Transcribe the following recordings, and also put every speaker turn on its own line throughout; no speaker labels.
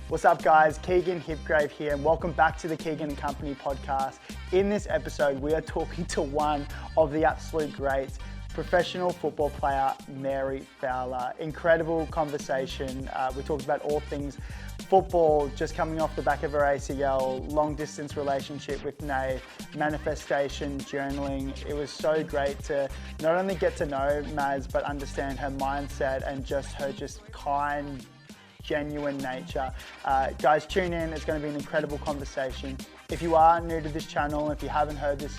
What's up guys, Keegan Hipgrave here and welcome back to the Keegan and Company podcast. In this episode, we are talking to one of the absolute greats, professional football player, Mary Fowler. Incredible conversation. We talked about all things football, just coming off the back of her ACL, long distance relationship with Nate, manifestation, journaling. It was so great to not only get to know Maz, but understand her mindset and just her kind, genuine nature. Guys, tune in. It's going to be an incredible conversation. If you are new to this channel, if you haven't heard this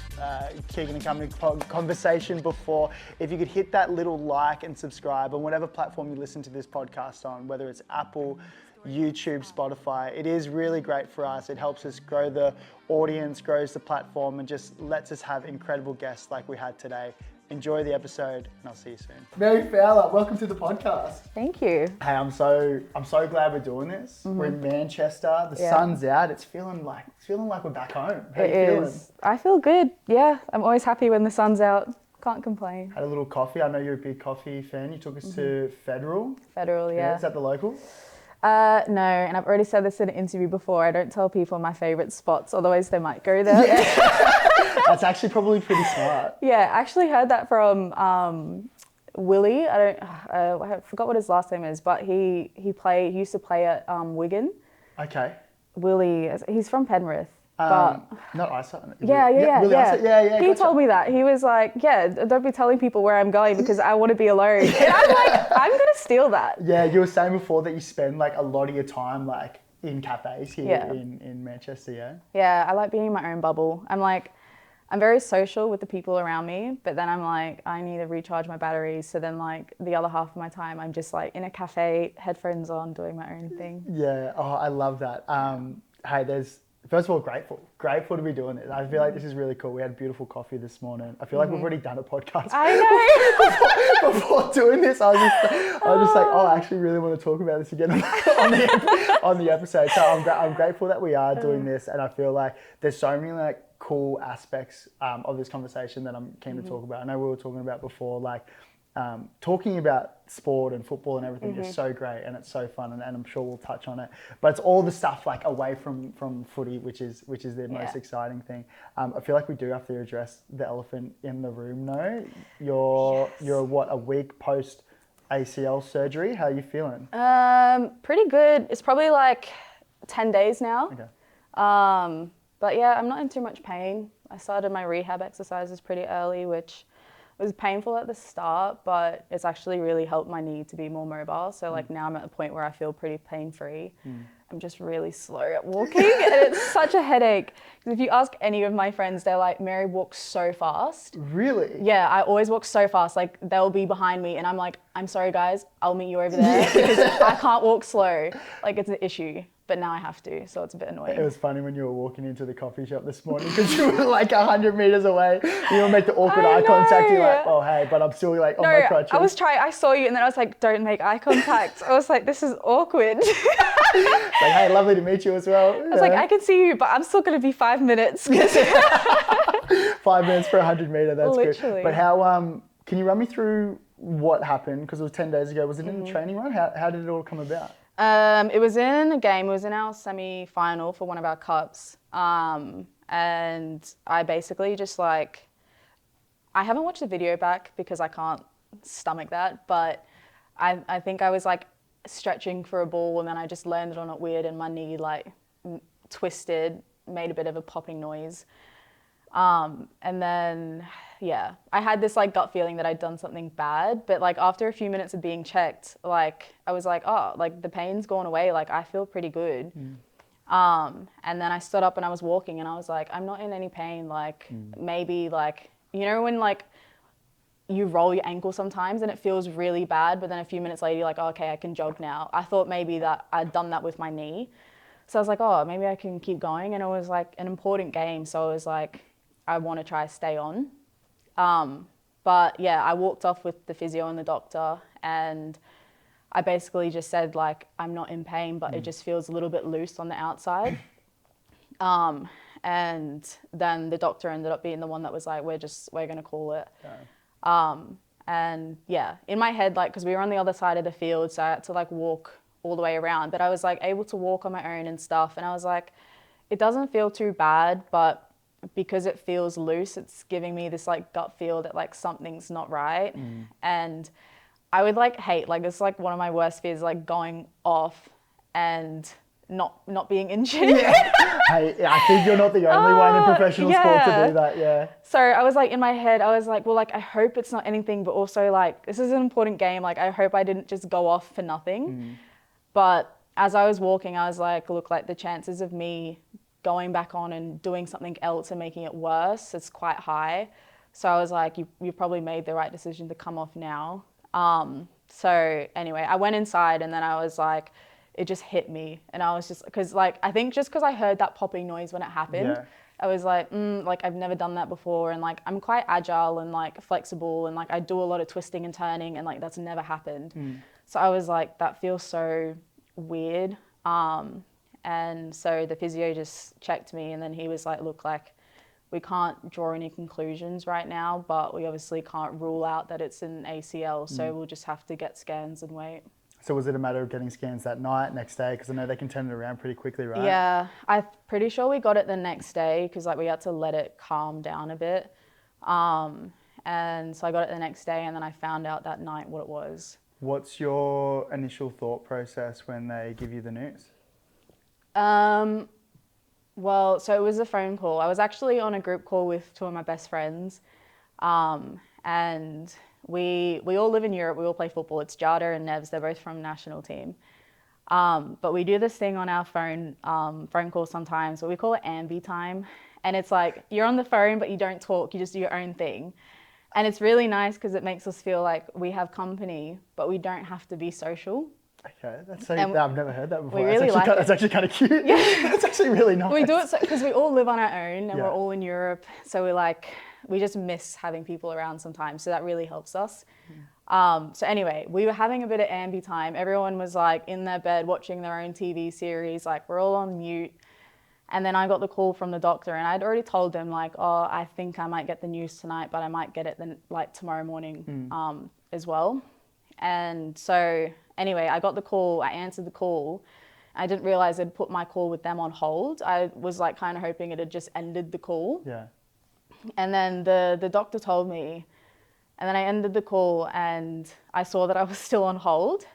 Keegan and Company conversation before, if you could hit that little like and subscribe on whatever platform you listen to this podcast on, whether it's Apple, YouTube, Spotify, it is really great for us. It helps us grow the audience, grows the platform, and just lets us have incredible guests like we had today. Enjoy the episode, and I'll see you soon. Mary Fowler, welcome to the podcast.
Thank you.
Hey, I'm so glad we're doing this. Mm-hmm. We're in Manchester. The sun's out. It's feeling like we're back home. How are you feeling?
I feel good. Yeah, I'm always happy when the sun's out. Can't complain.
Had a little coffee. I know you're a big coffee fan. You took us to Federal.
Federal, yeah.
Is that the local?
No, and I've already said this in an interview before. I don't tell people my favourite spots, otherwise they might go there.
Yeah. That's actually probably pretty smart.
Yeah, I actually heard that from Willie. I forgot what his last name is, but he used to play at Wigan.
Okay.
Willie, he's from Penrith.
Not Isa.
Yeah. He told me that. He was like, yeah, don't be telling people where I'm going because I want to be alone. And I'm like, I'm going to steal that.
Yeah, you were saying before that you spend like a lot of your time like in cafes here in Manchester, yeah?
Yeah, I like being in my own bubble. I'm very social with the people around me, but then I'm like, I need to recharge my batteries. So then like the other half of my time, I'm just like in a cafe, headphones on, doing my own thing.
Yeah, I love that. Hey, first of all, grateful to be doing it. I feel like this is really cool. We had beautiful coffee this morning. I feel like we've already done a podcast.
I
know. Before doing this, I was just like, I actually really want to talk about this again on the episode. So I'm grateful that we are doing this, and I feel like there's so many like cool aspects of this conversation that I'm keen to talk about. I know we were talking about before, like talking about sport and football and everything is so great and it's so fun and I'm sure we'll touch on it. But it's all the stuff like away from footy, which is the most exciting thing. I feel like we do have to address the elephant in the room though. You're what, a week post ACL surgery? How are you feeling?
Pretty good. It's probably like 10 days now.
Okay.
But yeah, I'm not in too much pain. I started my rehab exercises pretty early, which was painful at the start, but it's actually really helped my knee to be more mobile. So like now I'm at a point where I feel pretty pain-free. I'm just really slow at walking and it's such a headache. If you ask any of my friends, they're like, Mary walks so fast.
Really?
Yeah, I always walk so fast. Like they'll be behind me and I'm like, I'm sorry guys, I'll meet you over there because I can't walk slow. Like it's an issue. But now I have to, so it's a bit annoying.
It was funny when you were walking into the coffee shop this morning because you were like 100 meters away. You would make the awkward eye contact. You're like, oh, hey, but I'm still like on my crutches.
I saw you and then I was like, don't make eye contact. I was like, this is awkward.
Like, hey, lovely to meet you as well.
I was like, I can see you, but I'm still going to be 5 minutes.
5 minutes for 100 meter, that's
Literally.
Good. But how, can you run me through what happened? Because it was 10 days ago. Was it in the training run? How did it all come about?
It was in a game. It was in our semi-final for one of our cups. And I basically just like, I haven't watched the video back because I can't stomach that, but I think I was like stretching for a ball and then I just landed on it weird and my knee like twisted, made a bit of a popping noise. And then, yeah, I had this like gut feeling that I'd done something bad, but like after a few minutes of being checked, like I was like, oh, like the pain's gone away. Like I feel pretty good. And then I stood up and I was walking and I was like, I'm not in any pain. Like maybe like, you know, when like you roll your ankle sometimes and it feels really bad, but then a few minutes later you're like, oh, okay, I can jog now. I thought maybe that I'd done that with my knee. So I was like, oh, maybe I can keep going. And it was like an important game. So I was like, I want to try to stay on. But yeah, I walked off with the physio and the doctor and I basically just said like, I'm not in pain, but it just feels a little bit loose on the outside. And then the doctor ended up being the one that was like, we're going to call it. And yeah, in my head, like, cause we were on the other side of the field, so I had to like walk all the way around, but I was like able to walk on my own and stuff. And I was like, it doesn't feel too bad, but because it feels loose, it's giving me this like gut feel that like something's not right. And I would like hate, like it's like one of my worst fears, like going off and not being injured.
Yeah. Hey, I think you're not the only one in professional sport to do that, yeah.
So I was like in my head, I was like, well, like I hope it's not anything, but also like this is an important game. Like I hope I didn't just go off for nothing. But as I was walking, I was like, look, like the chances of me going back on and doing something else and making it worse, it's quite high. So I was like, you probably made the right decision to come off now. So anyway, I went inside and then I was like, it just hit me. And I was just, because like, I think just because I heard that popping noise when it happened, I was like, like I've never done that before. And like, I'm quite agile and like flexible and like I do a lot of twisting and turning and like that's never happened. So I was like, that feels so weird. And so the physio just checked me and then he was like, look, like we can't draw any conclusions right now, but we obviously can't rule out that it's an ACL. So we'll just have to get scans and wait.
So was it a matter of getting scans that night, next day? Because I know they can turn it around pretty quickly, right?
Yeah, I'm pretty sure we got it the next day because like we had to let it calm down a bit. And so I got it the next day and then I found out that night what it was.
What's your initial thought process when they give you the news?
Well, so it was a phone call. I was actually on a group call with two of my best friends. And we all live in Europe. We all play football. It's Jada and Nevs. They're both from national team. But we do this thing on our phone call sometimes, what we call it ambi time. And it's like, you're on the phone, but you don't talk. You just do your own thing. And it's really nice because it makes us feel like we have company, but we don't have to be social.
Okay, that's so, I've never heard that before.
We really like it.
That's actually kind of cute. Yeah. That's actually really nice.
We do it because we all live on our own and we're all in Europe. So we just miss having people around sometimes. So that really helps us. So anyway, we were having a bit of ambi time. Everyone was like in their bed watching their own TV series. Like we're all on mute. And then I got the call from the doctor and I'd already told them like, oh, I think I might get the news tonight, but I might get it then like tomorrow morning as well. And so anyway, I got the call, I answered the call. I didn't realize I'd put my call with them on hold. I was like kind of hoping it had just ended the call.
Yeah.
And then the doctor told me, and then I ended the call and I saw that I was still on hold.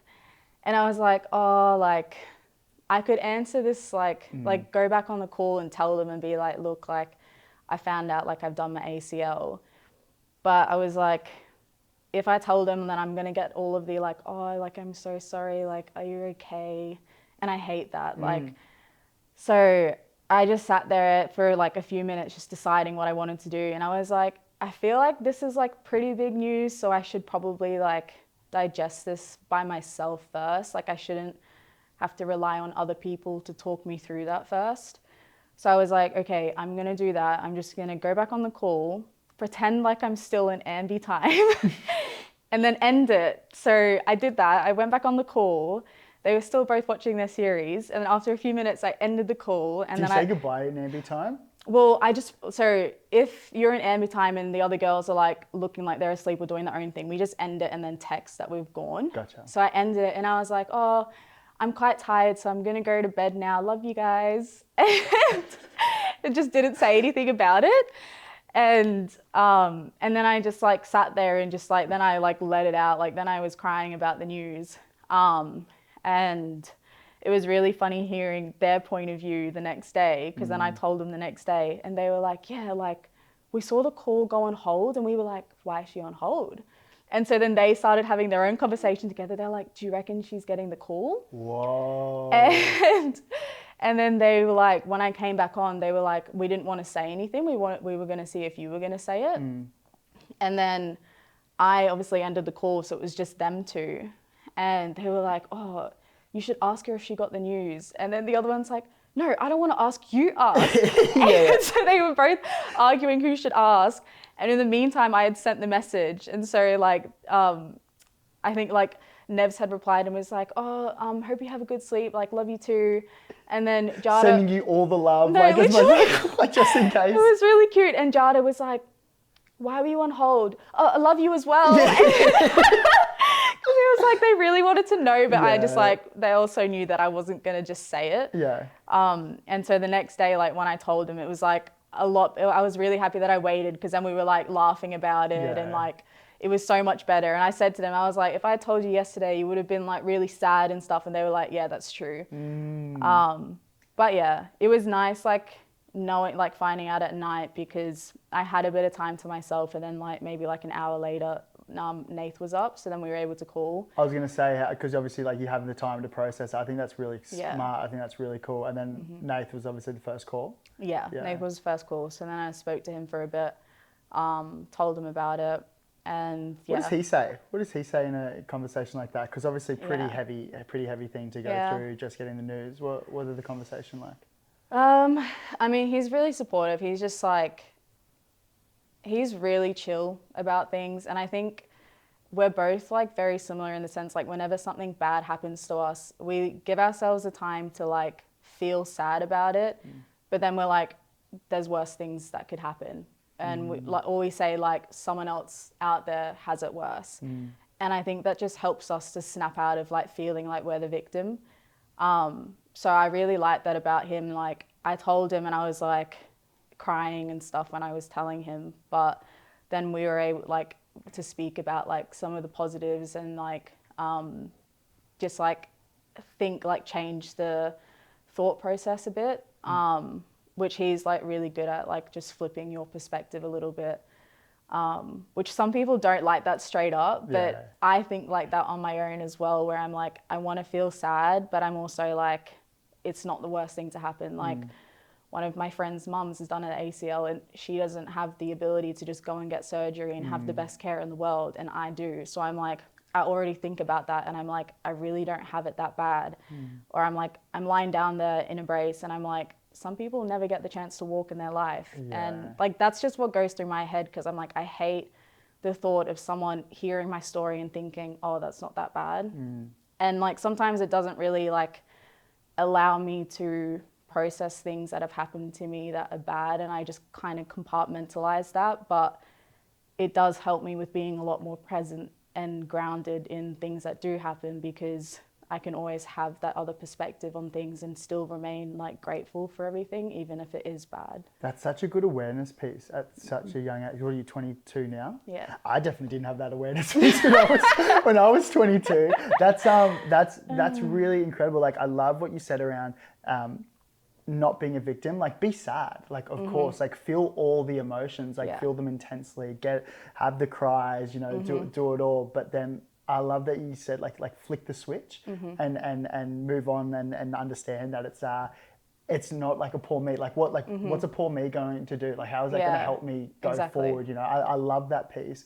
And I was like, oh, like I could answer this, like go back on the call and tell them and be like, look, like I found out like I've done my ACL. But I was like, if I told them, then I'm going to get all of the like, oh, like, I'm so sorry. Like, are you okay? And I hate that. Like, so I just sat there for like a few minutes just deciding what I wanted to do. And I was like, I feel like this is like pretty big news. So I should probably like digest this by myself first. Like I shouldn't have to rely on other people to talk me through that first. So I was like, okay, I'm going to do that. I'm just going to go back on the call, pretend like I'm still in ambi time and then end it. So I did that. I went back on the call. They were still both watching their series. And then after a few minutes, I ended the call. And
do you say goodbye in ambi time?
Well, so if you're in ambi time and the other girls are like looking like they're asleep or doing their own thing, we just end it and then text that we've gone.
Gotcha.
So I ended it and I was like, oh, I'm quite tired, so I'm gonna go to bed now. Love you guys. And it just didn't say anything about it. And then I just like sat there and just like, then I like let it out. Like then I was crying about the news. And it was really funny hearing their point of view the next day, because then I told them the next day and they were like, yeah, like we saw the call go on hold and we were like, why is she on hold? And so then they started having their own conversation together. They're like, do you reckon she's getting the call?
Whoa.
And then they were like, when I came back on, they were like, we didn't want to say anything. We were going to see if you were going to say it. And then I obviously ended the call, so it was just them two. And they were like, oh, you should ask her if she got the news. And then the other one's like, no, I don't want to ask, you ask. And so they were both arguing who should ask. And in the meantime, I had sent the message. And so like, I think like Nevs had replied and was like, oh, hope you have a good sleep. Like, love you too. And then Jada.
Sending you all the love,
no,
like, like just in case.
It was really cute. And Jada was like, why were you on hold? Oh, I love you as well. He was like, like they really wanted to know, but I just
Yeah.
like, they also knew that I wasn't going to just say it.
Yeah.
And so the next day, like when I told him, it was like a lot, I was really happy that I waited, because then we were like laughing about it, and
Yeah.
like it was so much better. And I said to them, I was like, if I had told you yesterday, you would have been like really sad and stuff. And they were like, yeah, that's true. But yeah, it was nice, like knowing, like finding out at night, because I had a bit of time to myself, and then like maybe like an hour later, Nath was up, so then we were able to call.
I was going to say, because obviously like you having the time to process it, I think that's really
Yeah.
smart. I think that's really cool. And then Nath was obviously the first call.
Yeah,
Yeah.
Nath was the first call. So then I spoke to him for a bit, told him about it, and yeah.
What does he say? What does he say in a conversation like that? Because obviously a pretty heavy thing to go through, just getting the news. What is the conversation like?
I mean, he's really supportive. He's just like, he's really chill about things. And I think we're both like very similar in the sense, like whenever something bad happens to us, we give ourselves the time to like feel sad about it. But then we're like, there's worse things that could happen. And we, like, or we say like someone else out there has it worse. And I think that just helps us to snap out of like feeling like we're the victim. So I really like that about him. Like I told him, and I was like crying and stuff when I was telling him, but then we were able like to speak about like some of the positives, and like just like change the thought process a bit, which he's like really good at, like just flipping your perspective a little bit. Which some people don't like that straight up, but I think like that on my own as well, where I'm like, I want to feel sad, but I'm also like, it's not the worst thing to happen. Like one of my friend's mums has done an ACL, and she doesn't have the ability to just go and get surgery and have the best care in the world, and I do. So I'm like, I already think about that, and I'm like, I really don't have it that bad. Or I'm like, I'm lying down there in a brace, and I'm like, some people never get the chance to walk in their life. And like, that's just what goes through my head, because I'm like, I hate the thought of someone hearing my story and thinking, oh, that's not that bad. And like, sometimes it doesn't really like allow me to process things that have happened to me that are bad, and I just kind of compartmentalize that. But it does help me with being a lot more present and grounded in things that do happen, because I can always have that other perspective on things and still remain like grateful for everything, even if it is bad.
That's such a good awareness piece at such a young age. What are you, 22 now?
Yeah.
I definitely didn't have that awareness piece when I was 22. That's really incredible. Like I love what you said around not being a victim. Like be sad. Like of course, like feel all the emotions. Like feel them intensely. Have the cries. You know, do it all. But then I love that you said like flick the switch and move on and understand that it's not like a poor me. Like what's a poor me going to do? Like how is that going to help me go forward? You know, I love that piece.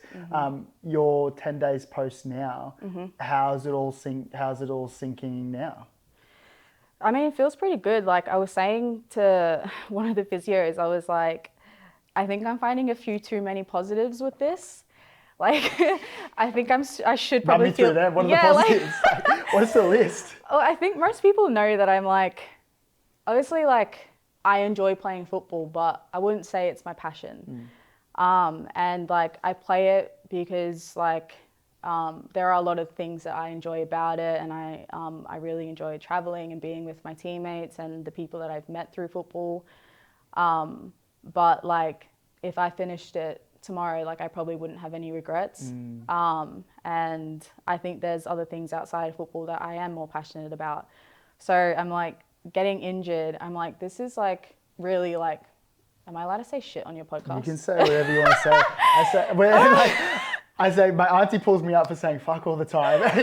Your 10 days post now, how's it all sinking now?
I mean, it feels pretty good. Like I was saying to one of the physios, I was like, I think I'm finding a few too many positives with this. Like, I think I should probably feel...
Run me through that. What are the positives? Like, what's the list?
Well, I think most people know that I'm like, obviously like, I enjoy playing football, but I wouldn't say it's my passion. And like, I play it because like, there are a lot of things that I enjoy about it, and I really enjoy traveling and being with my teammates and the people that I've met through football. But like, if I finished it tomorrow, like I probably wouldn't have any regrets. And I think there's other things outside of football that I am more passionate about. So I'm like, getting injured, I'm like, this is like really like, am I allowed to say shit on your podcast?
You can say whatever you want to say. I say my auntie pulls me up for saying fuck all the time. But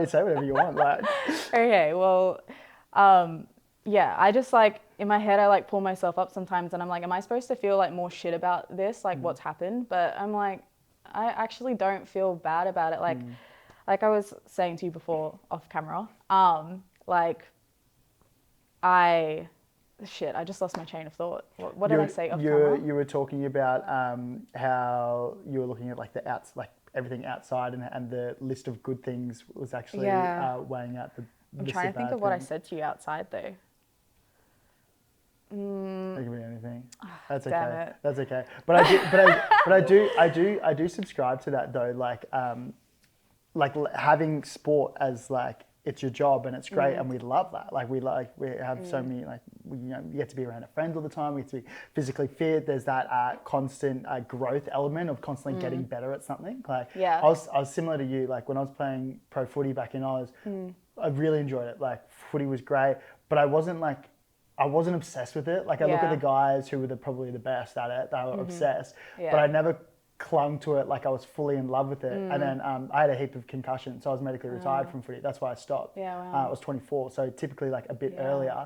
say whatever you want. Like.
Okay, well, yeah, I just like, in my head, I like pull myself up sometimes, and I'm like, am I supposed to feel like more shit about this, like what's happened? But I'm like, I actually don't feel bad about it. Like I was saying to you before off camera, I just lost my chain of thought. What did I say off camera?
You were talking about how you were looking at like everything outside, and the list of good things was actually weighing out the
I'm trying to think of what I said to you outside though.
It could be anything. That's
Damn
okay.
it.
That's okay. But I do subscribe to that though. Like like having sport as like it's your job and it's great and we love that. Like we have so many like you get to be around a friend all the time. We get to be physically fit. There's that constant growth element of constantly getting better at something. Like I was similar to you. Like when I was playing pro footy back in Oz, I really enjoyed it. Like footy was great, but I wasn't obsessed with it. Like I look at the guys who were probably the best at it. They were obsessed, but I never clung to it like I was fully in love with it. And then I had a heap of concussions, so I was medically retired from footy. That's why I stopped. I was 24, so typically like a bit earlier.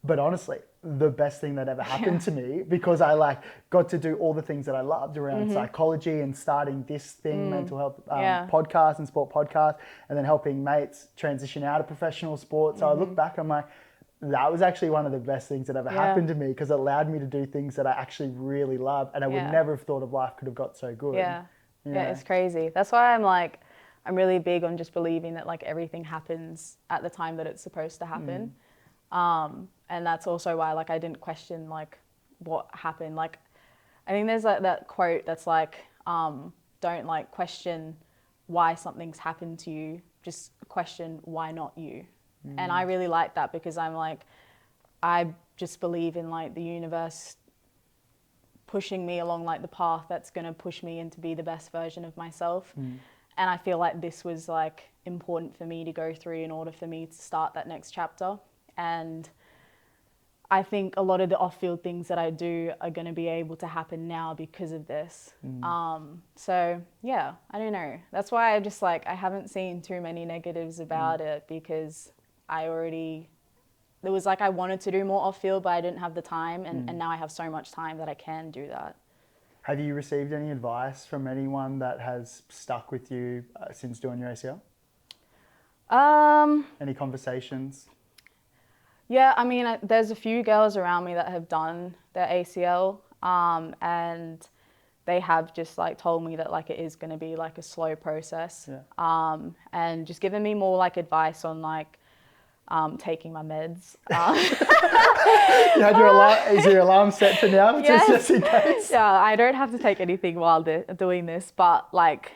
But honestly, the best thing that ever happened to me, because I like got to do all the things that I loved around psychology and starting this thing, mental health podcast and sport podcast, and then helping mates transition out of professional sport. So I look back, I'm like, that was actually one of the best things that ever happened to me, because it allowed me to do things that I actually really love, and I would never have thought of life could have got so good.
Yeah, it's crazy. That's why I'm really big on just believing that like everything happens at the time that it's supposed to happen. And that's also why like I didn't question like what happened. Like I think there's like that quote that's like, don't like question why something's happened to you, just question why not you. And I really like that, because I'm like, I just believe in like the universe pushing me along like the path that's going to push me into be the best version of myself. And I feel like this was like important for me to go through in order for me to start that next chapter. And I think a lot of the off-field things that I do are going to be able to happen now because of this. So yeah, I don't know. That's why I haven't seen too many negatives about it, because I wanted to do more off-field, but I didn't have the time, and now I have so much time that I can do that.
Have you received any advice from anyone that has stuck with you since doing your ACL? Any conversations?
Yeah, I mean, there's a few girls around me that have done their ACL, and they have just like told me that like it is going to be like a slow process, and just given me more like advice on like taking my meds.
You had your alarm, is your alarm set for now?
Yes.
Just in case?
Yeah, I don't have to take anything while doing this, but like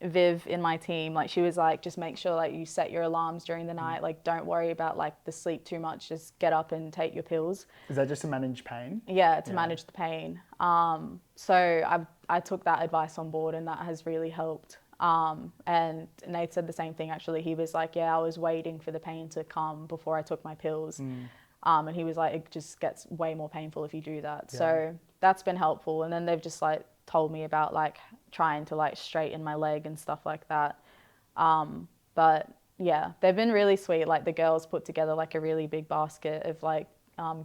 Viv in my team, like she was like, just make sure like you set your alarms during the night, like don't worry about like the sleep too much, just get up and take your pills. Is
that just to manage pain?
Yeah, to manage the pain. So I took that advice on board, and that has really helped. And Nate said the same thing actually. He was like, yeah, I was waiting for the pain to come before I took my pills. And he was like, it just gets way more painful if you do that. So that's been helpful. And then they've just like told me about like trying to like straighten my leg and stuff like that. But yeah, they've been really sweet. Like the girls put together like a really big basket of like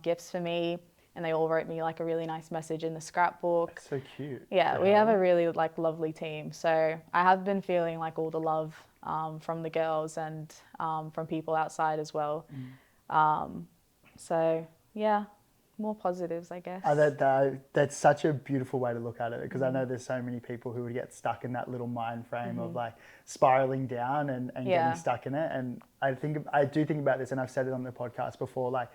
gifts for me, and they all wrote me like a really nice message in the scrapbook.
That's so cute.
Yeah, we have a really like lovely team. So I have been feeling like all the love from the girls and from people outside as well. So yeah, more positives, I guess.
That's such a beautiful way to look at it, because I know there's so many people who would get stuck in that little mind frame of like spiraling down and getting stuck in it. And I do think about this, and I've said it on the podcast before, like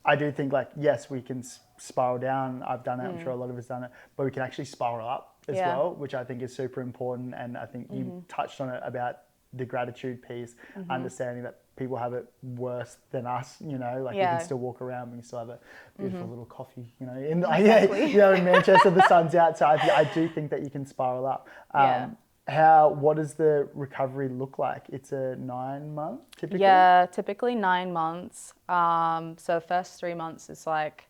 I do think like, yes, we can spiral down. I've done it. I'm sure a lot of us done it, but we can actually spiral up as well, which I think is super important. And I think you touched on it about the gratitude piece, understanding that people have it worse than us, you know, like we can still walk around, we can still have a beautiful little coffee, you know, in Manchester, the sun's out. So I do think that you can spiral up. What does the recovery look like? It's a 9 month typically?
Yeah, typically 9 months. So the first 3 months is like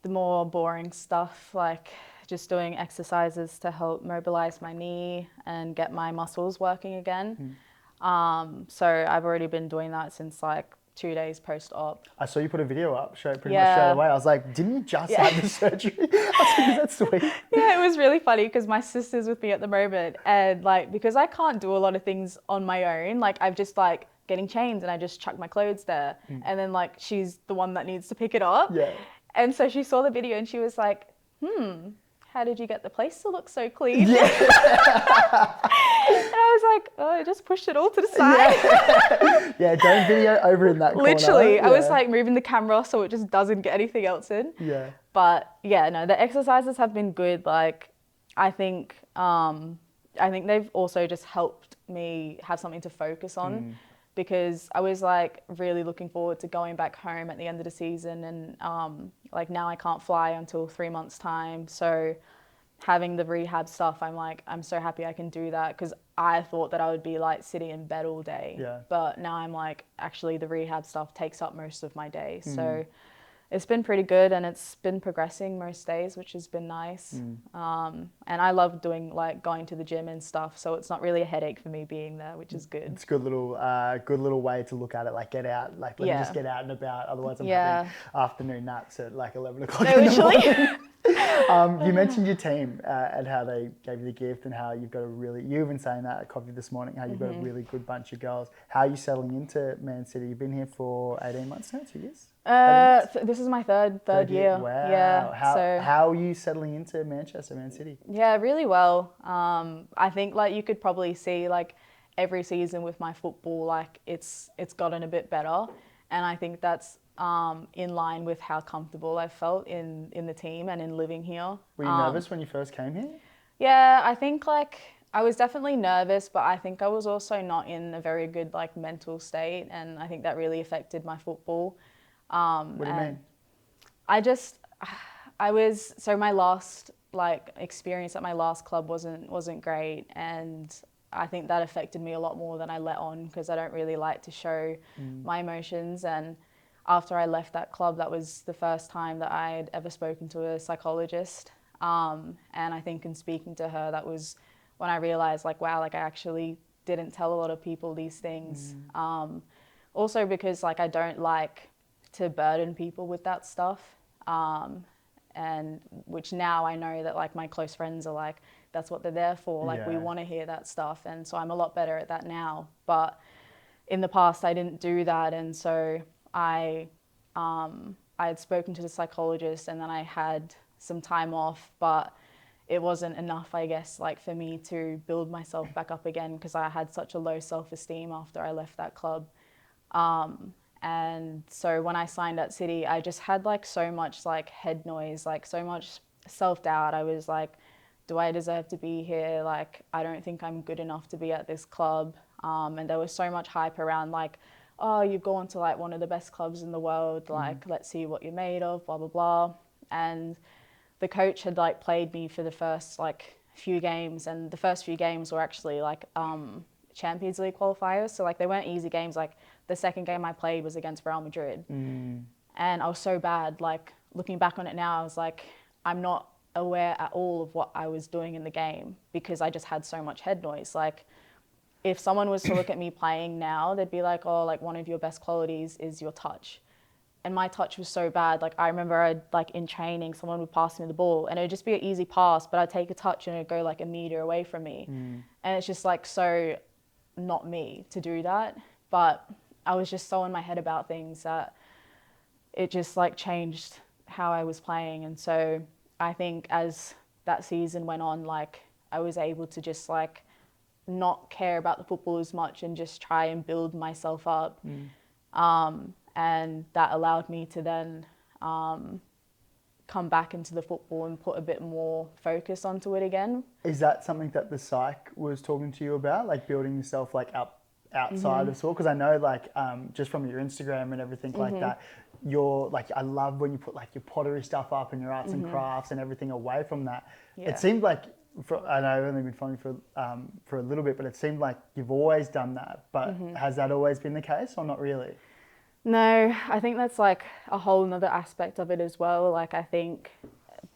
the more boring stuff, like just doing exercises to help mobilize my knee and get my muscles working again. So I've already been doing that since like 2 days post-op.
I saw you put a video up pretty much straight away. I was like, didn't you just have the surgery? I was like, is that sweet?
Yeah, it was really funny because my sister's with me at the moment, and like because I can't do a lot of things on my own, like I've just like getting changed and I just chuck my clothes there, and then like she's the one that needs to pick it up. And so she saw the video and she was like, how did you get the place to look so clean? And I was like, oh, I just pushed it all to the side.
Don't video over in that corner.
Literally, I was like moving the camera so it just doesn't get anything else in. But yeah, no, the exercises have been good. Like, I think they've also just helped me have something to focus on. Because I was like really looking forward to going back home at the end of the season, and like now I can't fly until 3 months time. So having the rehab stuff, I'm so happy I can do that, because I thought that I would be like sitting in bed all day.
Yeah.
But now I'm like, actually the rehab stuff takes up most of my day. So it's been pretty good, and it's been progressing most days, which has been nice. And I love doing like going to the gym and stuff, so it's not really a headache for me being there, which is good.
It's a good little way to look at it. Like, get out, like let me just get out and about. Otherwise, I'm having afternoon naps at like 11 o'clock in the morning. You mentioned your team and how they gave you the gift, and how you've got you even saying that at coffee this morning, how you've got a really good bunch of girls. How are you settling into Man City? You've been here for 18 months now, 2 years?
This is my third year.
Wow.
Yeah.
How are you settling into Manchester, Man City?
Yeah, really well. I think like you could probably see like every season with my football, like it's gotten a bit better, and I think that's in line with how comfortable I felt in the team and in living here.
Were you nervous when you first came here?
Yeah, I think like I was definitely nervous, but I think I was also not in a very good like mental state, and I think that really affected my football.
What do you mean?
So my last like experience at my last club wasn't great, and I think that affected me a lot more than I let on, because I don't really like to show my emotions. And after I left that club, that was the first time that I had ever spoken to a psychologist. And I think in speaking to her, that was when I realized like, wow, like I actually didn't tell a lot of people these things. Also because like I don't like to burden people with that stuff. And which now I know that like my close friends are like, that's what they're there for. Like we want to hear that stuff. And so I'm a lot better at that now. But in the past I didn't do that. And so I had spoken to the psychologist, and then I had some time off, but it wasn't enough, I guess, like for me to build myself back up again, because I had such a low self-esteem after I left that club. And so when I signed at City, I just had like so much like head noise, like so much self-doubt. I was like, do I deserve to be here? Like, I don't think I'm good enough to be at this club. And there was so much hype around like, oh, you've gone to like one of the best clubs in the world. Like, let's see what you're made of, blah, blah, blah. And the coach had like played me for the first like few games, and the first few games were actually like Champions League qualifiers. So like they weren't easy games. Like the second game I played was against Real Madrid. And I was so bad. Like looking back on it now, I was like, I'm not aware at all of what I was doing in the game, because I just had so much head noise. Like if someone was to look at me playing now, they'd be like, oh, like one of your best qualities is your touch. And my touch was so bad. Like I remember in training, someone would pass me the ball and it would just be an easy pass, but I'd take a touch and it'd go like a meter away from me. And it's just like so not me to do that. But I was just so in my head about things that it just like changed how I was playing. And so I think as that season went on, like I was able to just like not care about the football as much and just try and build myself up. And that allowed me to then come back into the football and put a bit more focus onto it again.
Is that something that the psych was talking to you about, like building yourself like up outside of sport? Because I know like just from your Instagram and everything like that, you're like, I love when you put like your pottery stuff up and your arts and crafts and everything away from that. It seemed like, I know I've only been following for a little bit, but it seemed like you've always done that. But has that always been the case or not really?
No, I think that's like a whole nother aspect of it as well. Like I think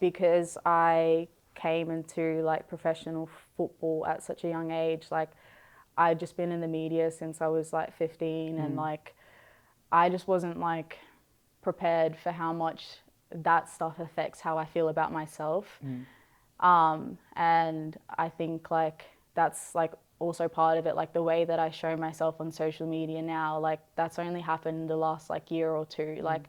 because I came into like professional football at such a young age, like I'd just been in the media since I was like 15 and like I just wasn't like prepared for how much that stuff affects how I feel about myself. And I think like that's like also part of it, like the way that I show myself on social media now, like that's only happened the last like year or two. Like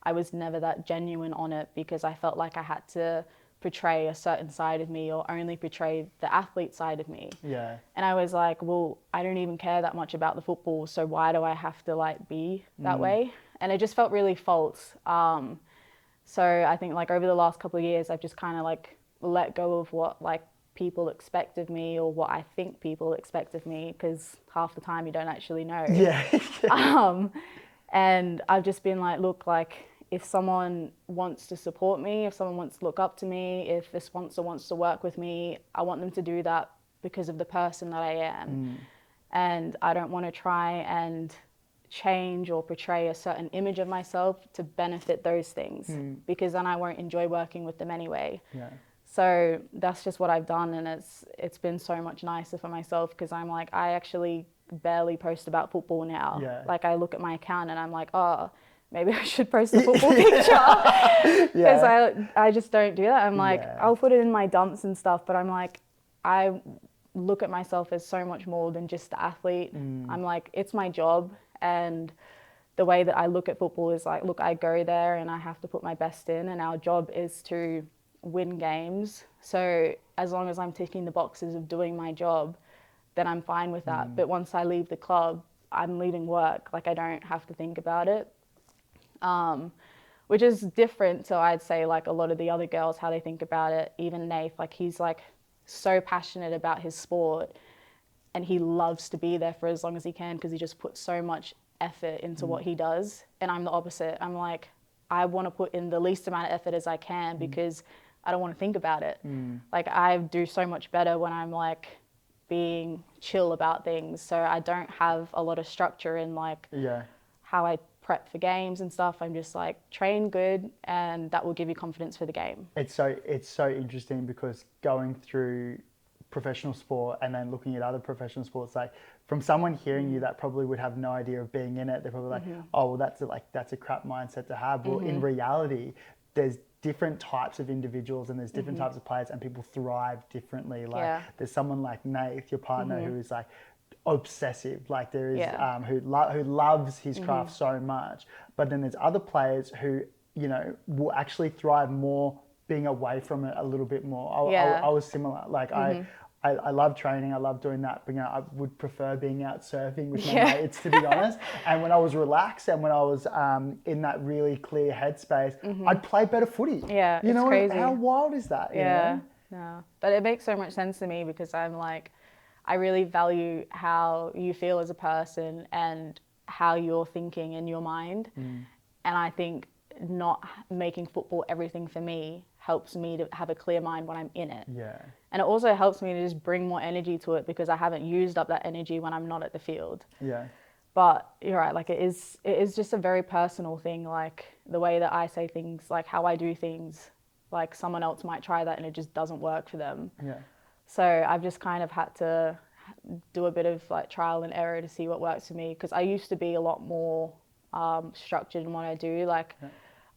I was never that genuine on it because I felt like I had to portray a certain side of me or only portray the athlete side of me. And I was like, well, I don't even care that much about the football, so why do I have to like be that way? And it just felt really false. So I think like over the last couple of years, I've just kind of like let go of what like people expect of me or what I think people expect of me, because half the time you don't actually know.
Yeah.
And I've just been like, look, like if someone wants to support me, if someone wants to look up to me, if a sponsor wants to work with me, I want them to do that because of the person that I am. And I don't want to try and change or portray a certain image of myself to benefit those things, because then I won't enjoy working with them anyway.
Yeah.
So that's just what I've done, and it's been so much nicer for myself, because I'm like, I actually barely post about football now.
Yeah.
Like I look at my account and I'm like, oh, maybe I should post a football picture, because I just don't do that. I'm like, I'll put it in my dumps and stuff, but I'm like, I look at myself as so much more than just the athlete. I'm like, it's my job, and the way that I look at football is like, look, I go there and I have to put my best in, and our job is to win games. So as long as I'm ticking the boxes of doing my job, then I'm fine with that. But once I leave the club, I'm leaving work. Like I don't have to think about it, which is different. So I'd say like a lot of the other girls, how they think about it. Even Nath, like he's like so passionate about his sport, and he loves to be there for as long as he can, because he just puts so much effort into what he does. And I'm the opposite. I'm like, I want to put in the least amount of effort as I can, because I don't want to think about it. Like I do so much better when I'm like being chill about things. So I don't have a lot of structure in like how I prep for games and stuff. I'm just like, train good, and that will give you confidence for the game.
It's so interesting, because going through professional sport and then looking at other professional sports, like from someone hearing you that probably would have no idea of being in it, they're probably like, oh, well, that's a crap mindset to have. Well, in reality, there's different types of individuals and there's different types of players, and people thrive differently. Like there's someone like Nath, your partner, who is like obsessive. Like there is who loves his craft so much. But then there's other players who, you know, will actually thrive more being away from it a little bit more. I was similar. Like I love training, I love doing that, but you know, I would prefer being out surfing with my mates, to be honest. And when I was relaxed and when I was in that really clear headspace, I'd play better footy.
Yeah,
you
it's
know,
crazy.
how wild is that? You know?
No. But it makes so much sense to me, because I'm like, I really value how you feel as a person and how you're thinking in your mind. And I think not making football everything for me helps me to have a clear mind when I'm in it. And it also helps me to just bring more energy to it, because I haven't used up that energy when I'm not at the field. But you're right, like it is just a very personal thing, like the way that I say things, like how I do things, like someone else might try that and it just doesn't work for them. So I've just kind of had to do a bit of like trial and error to see what works for me, because I used to be a lot more structured in what I do. Like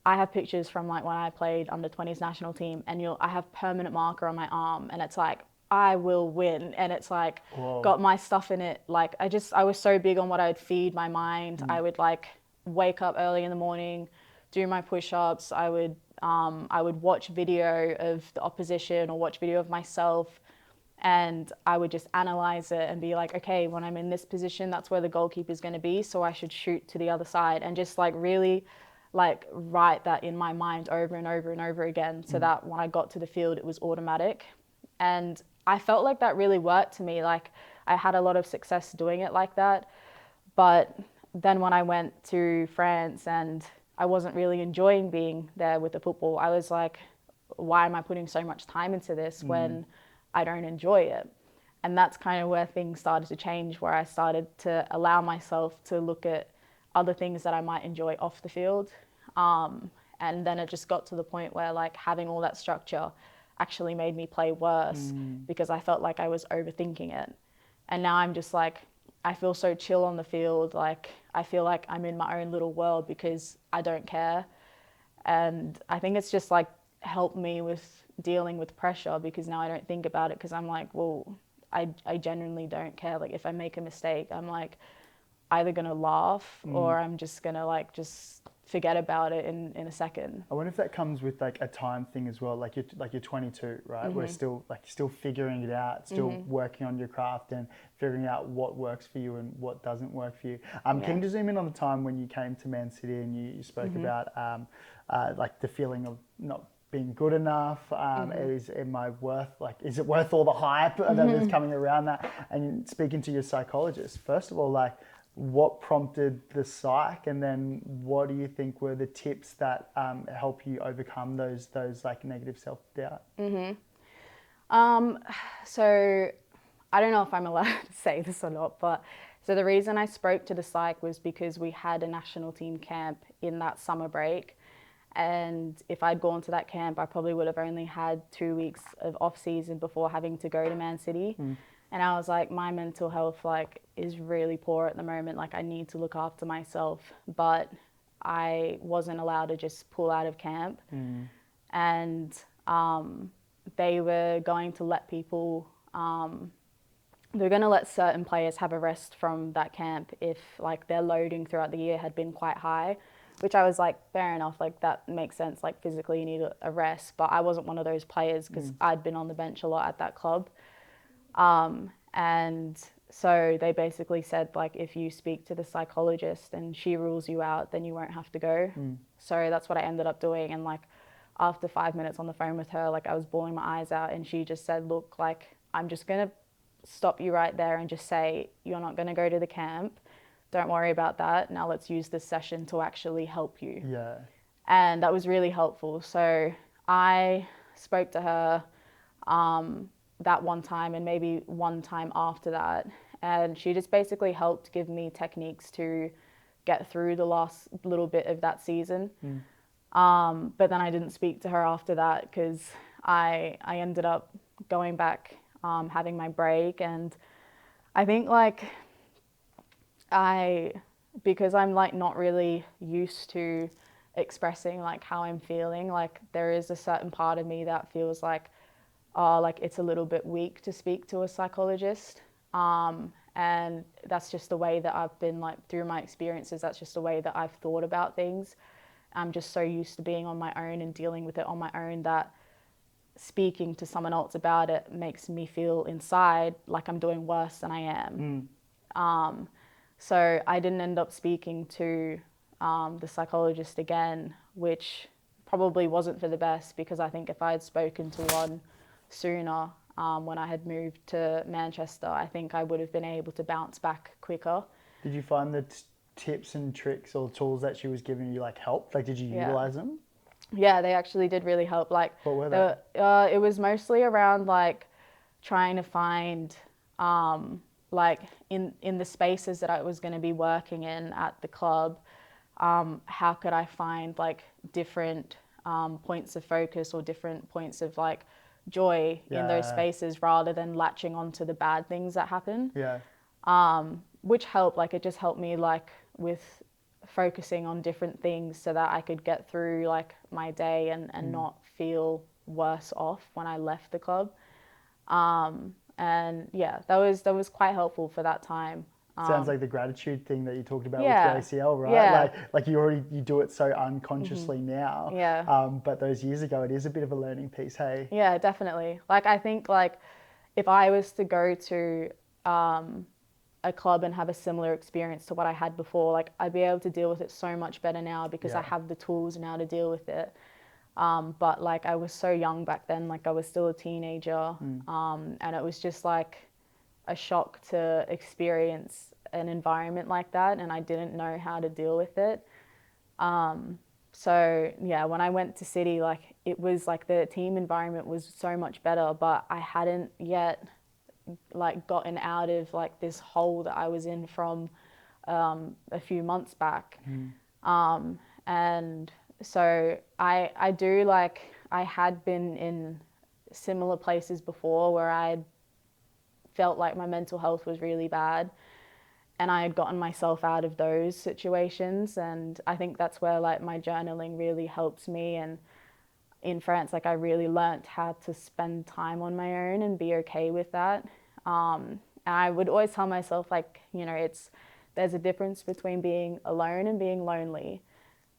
I have pictures from like when I played under 20s national team, and I have permanent marker on my arm, and it's like, I will win, and it's like got my stuff in it. Like I was so big on what I would feed my mind. I would like wake up early in the morning, do my push-ups. I would watch video of the opposition or watch video of myself, and I would just analyze it and be like, okay, when I'm in this position, that's where the goalkeeper is going to be, so I should shoot to the other side, and just like really like write that in my mind over and over and over again, so that when I got to the field, it was automatic. And I felt like that really worked to me. Like I had a lot of success doing it like that. But then when I went to France and I wasn't really enjoying being there with the football, I was like, why am I putting so much time into this when I don't enjoy it? And that's kind of where things started to change, where I started to allow myself to look at other things that I might enjoy off the field. And then it just got to the point where like having all that structure actually made me play worse, because I felt like I was overthinking it. And now I'm just like, I feel so chill on the field. Like I feel like I'm in my own little world because I don't care. And I think it's just like helped me with dealing with pressure, because now I don't think about it, because I'm like, well, I genuinely don't care. Like if I make a mistake, I'm like either gonna laugh or I'm just gonna like just forget about it in a second.
I wonder if that comes with like a time thing as well. Like you're 22, right? We're still figuring it out, still working on your craft and figuring out what works for you and what doesn't work for you. I'm keen to zoom in on the time when you came to Man City and you spoke about like the feeling of not being good enough? Is it worth all the hype that is coming around that? And speaking to your psychologist, first of all, like, what prompted the psych, and then what do you think were the tips that help you overcome those like negative self-doubt?
So I don't know if I'm allowed to say this or not, but so the reason I spoke to the psych was because we had a national team camp in that summer break. And if I'd gone to that camp, I probably would have only had 2 weeks of off season before having to go to Man City. And I was like, my mental health like is really poor at the moment. Like I need to look after myself, but I wasn't allowed to just pull out of camp. And they were going to let people, they're going to let certain players have a rest from that camp if like their loading throughout the year had been quite high, which I was like, fair enough, like that makes sense, like physically you need a rest, but I wasn't one of those players because I'd been on the bench a lot at that club. And so they basically said like, if you speak to the psychologist and she rules you out, then you won't have to go. So that's what I ended up doing. And like after 5 minutes on the phone with her, like I was bawling my eyes out, and she just said, look, like I'm just going to stop you right there and just say, you're not going to go to the camp. Don't worry about that. Now let's use this session to actually help you.
Yeah.
And that was really helpful. So I spoke to her that one time and maybe one time after that. And she just basically helped give me techniques to get through the last little bit of that season. But then I didn't speak to her after that because I ended up going back, having my break. And I think like because I'm like not really used to expressing like how I'm feeling, like there is a certain part of me that feels like, oh, like it's a little bit weak to speak to a psychologist. And that's just the way that I've been, like through my experiences, that's just the way that I've thought about things. I'm just so used to being on my own and dealing with it on my own that speaking to someone else about it makes me feel inside like I'm doing worse than I am. So I didn't end up speaking to the psychologist again, which probably wasn't for the best, because I think if I had spoken to one sooner, when I had moved to Manchester, I think I would have been able to bounce back quicker.
Did you find the tips and tricks or tools that she was giving you like help? Like, did you utilize them?
Yeah, they actually did really help. Like,
what were they?
It was mostly around like trying to find like in the spaces that I was going to be working in at the club, how could I find like different points of focus or different points of like joy in those spaces, rather than latching onto the bad things that happen. Which helped. Like it just helped me like with focusing on different things so that I could get through like my day and not feel worse off when I left the club. And yeah, that was quite helpful for that time.
Sounds like the gratitude thing that you talked about with the ACL, right?
Yeah.
Like you do it so unconsciously now.
Yeah.
But those years ago, it is a bit of a learning piece, hey?
Yeah, definitely. Like I think like if I was to go to a club and have a similar experience to what I had before, like I'd be able to deal with it so much better now because I have the tools now to deal with it. But like I was so young back then, like I was still a teenager, and it was just like a shock to experience an environment like that, and I didn't know how to deal with it. So yeah, when I went to City, like it was like the team environment was so much better, but I hadn't yet like gotten out of like this hole that I was in from a few months back. And so I do like, I had been in similar places before where I felt like my mental health was really bad, and I had gotten myself out of those situations. And I think that's where like my journaling really helps me. And in France, like I really learnt how to spend time on my own and be okay with that. And I would always tell myself like, you know, there's a difference between being alone and being lonely.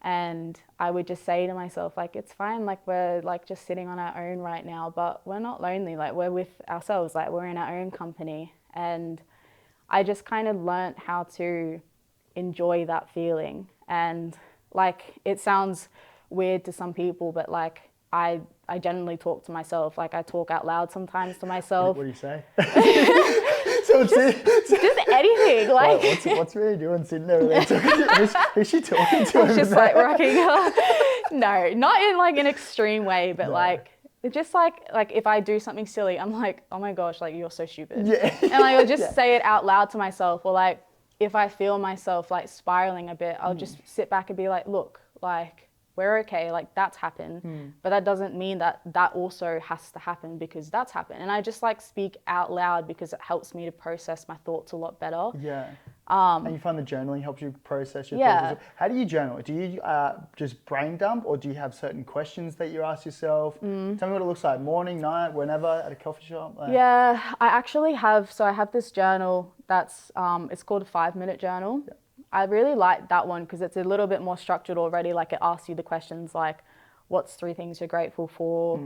And I would just say to myself, like, it's fine, like we're like just sitting on our own right now, but we're not lonely, like we're with ourselves, like we're in our own company. And I just kind of learnt how to enjoy that feeling. And like, it sounds weird to some people, but like I generally talk to myself. Like I talk out loud sometimes to myself.
What do you say? So
Just anything. Like
what's really doing sitting there? Who's she talking to?
I'm just like rocking. No, not in like an extreme way, but like it's just like if I do something silly, I'm like, oh my gosh, like you're so stupid.
Yeah.
And like I'll just say it out loud to myself, or like if I feel myself like spiraling a bit, I'll just sit back and be like, look, like we're okay, like that's happened, but that doesn't mean that also has to happen because that's happened. And I just like speak out loud because it helps me to process my thoughts a lot better.
Yeah. And you find the journaling helps you process your thoughts. How do you journal? Do you just brain dump, or do you have certain questions that you ask yourself? Tell me what it looks like, morning, night, whenever, at a coffee shop? Like...
Yeah, I actually have, so I have this journal that's, it's called a 5-minute journal. Yeah. I really like that one because it's a little bit more structured already. Like it asks you the questions like, what's 3 things you're grateful for?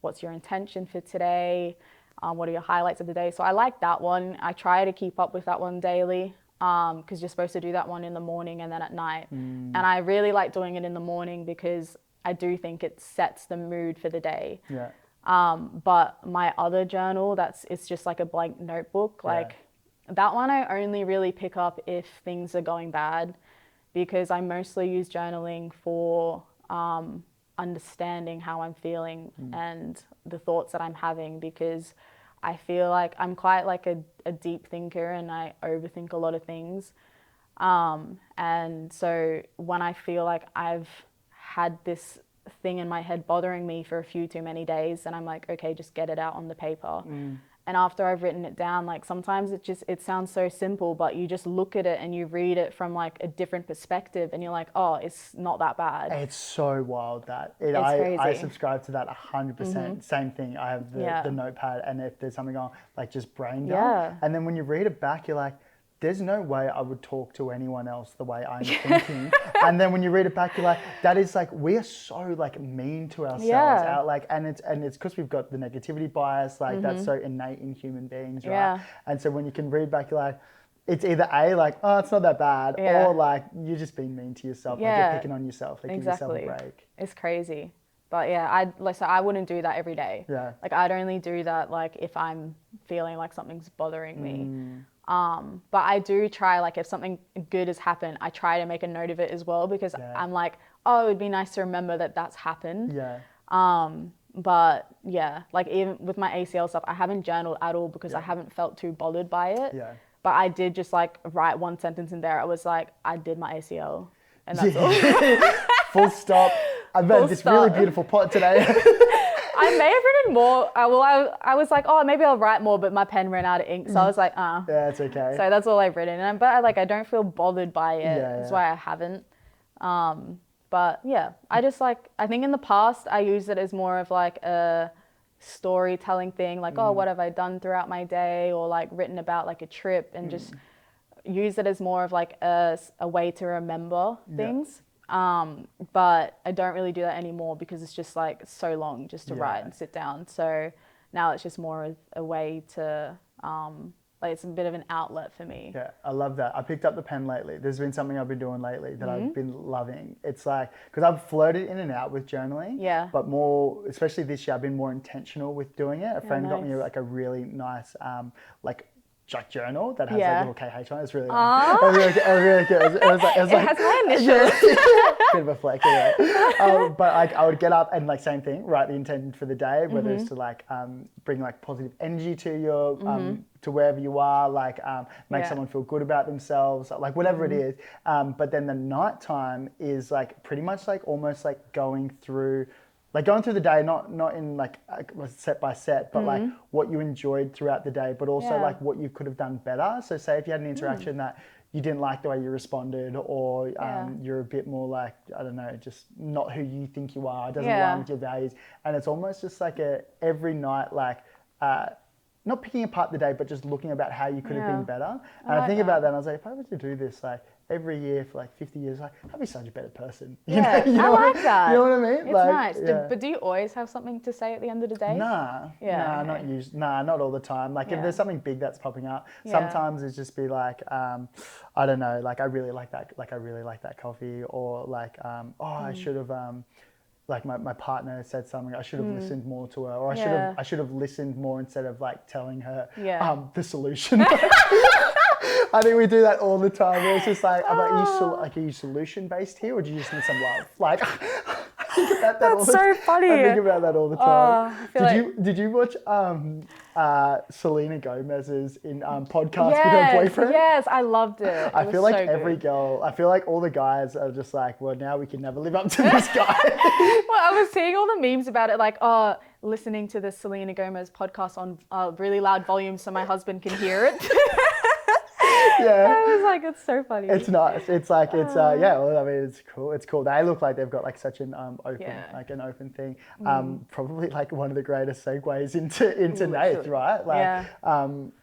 What's your intention for today? What are your highlights of the day? So I like that one. I try to keep up with that one daily because you're supposed to do that one in the morning and then at night. And I really like doing it in the morning because I do think it sets the mood for the day.
Yeah.
But my other journal, it's just like a blank notebook. Like that one I only really pick up if things are going bad because I mostly use journaling for understanding how I'm feeling and the thoughts that I'm having, because I feel like I'm quite like a deep thinker and I overthink a lot of things. And so when I feel like I've had this thing in my head bothering me for a few too many days, and I'm like, okay, just get it out on the paper. And after I've written it down, like sometimes it sounds so simple, but you just look at it and you read it from like a different perspective and you're like, oh, it's not that bad.
It's so wild that
it's crazy.
I subscribe to that 100%. Same thing. I have the notepad, and if there's something on, like just brain dump. And then when you read it back, you're like, there's no way I would talk to anyone else the way I'm thinking. And then when you read it back, you're like, that is like, we are so like mean to ourselves out, like, and it's because we've got the negativity bias, like that's so innate in human beings, right? And so when you can read back, you're like, it's either A, like, oh, it's not that bad, or like, you're just being mean to yourself, like you're picking on yourself, like give yourself a break.
It's crazy. But yeah, I wouldn't do that every day.
Yeah.
Like I'd only do that like if I'm feeling like something's bothering me. But I do try, like if something good has happened, I try to make a note of it as well because I'm like, oh, it would be nice to remember that that's happened.
Yeah.
But yeah, like even with my ACL stuff, I haven't journaled at all because I haven't felt too bothered by it.
Yeah.
But I did just like write one sentence in there. I was like, I did my ACL, and that's all.
Full stop. I've made this really beautiful pot today.
I may have written more. I was like, oh, maybe I'll write more, but my pen ran out of ink. So I was like,
Yeah, it's okay.
So that's all I've written. But I don't feel bothered by it. That's why I haven't. But yeah, I think in the past, I used it as more of like a storytelling thing. Like, oh, what have I done throughout my day? Or like written about like a trip and just use it as more of like a way to remember things. But I don't really do that anymore because it's just like so long just to write and sit down. So now it's just more of a way to, like it's a bit of an outlet for me.
Yeah, I love that. I picked up the pen lately. There's been something I've been doing lately that I've been loving. It's like, because I've floated in and out with journaling, but more, especially this year, I've been more intentional with doing it. A friend got me like a really nice, like, Jack journal that has like little KH on it. It's really nice. It was really good. It has my initials. Bit of a fleck, but like I would get up and like same thing, write the intention for the day, whether it's to like bring like positive energy to your to wherever you are, like make someone feel good about themselves, like whatever it is. But then the nighttime is like pretty much like almost like going through the day, not in like set by set, but like what you enjoyed throughout the day, but also like what you could have done better. So say if you had an interaction that you didn't like the way you responded, or you're a bit more like, I don't know, just not who you think you are, it doesn't align with your values. And it's almost just like every night, like not picking apart the day, but just looking about how you could have been better. And I think about that and I was like, if I were to do this like every year for like 50 years, like I'd be such a better person. You know
I like that.
You know what I mean?
It's nice. But do you always have something to say at the end of the day?
Not usually. Not all the time. Like if there's something big that's popping up, sometimes it's just be like, I don't know, like I really like that. Like I really like that coffee, or like, I should have, like my partner said something, I should have listened more to her, or I should have listened more instead of like telling her the solution. I think we do that all the time. Where it's just like, I'm like, are you solution based here, or do you just need some love? Like, I think about that all the
so funny.
I think about that all the time. Did you watch Selena Gomez's podcast with her boyfriend?
Yes, I loved it.
I feel like every girl, I feel like all the guys are just like, well, now we can never live up to this guy.
Well, I was seeing all the memes about it, like, listening to the Selena Gomez podcast on really loud volume so my husband can hear it.
Yeah.
I was like, it's so funny.
It's nice. It's like, well, I mean, it's cool. It's cool. They look like they've got like such an an open thing. Probably like one of the greatest segues into Nath, right? Like,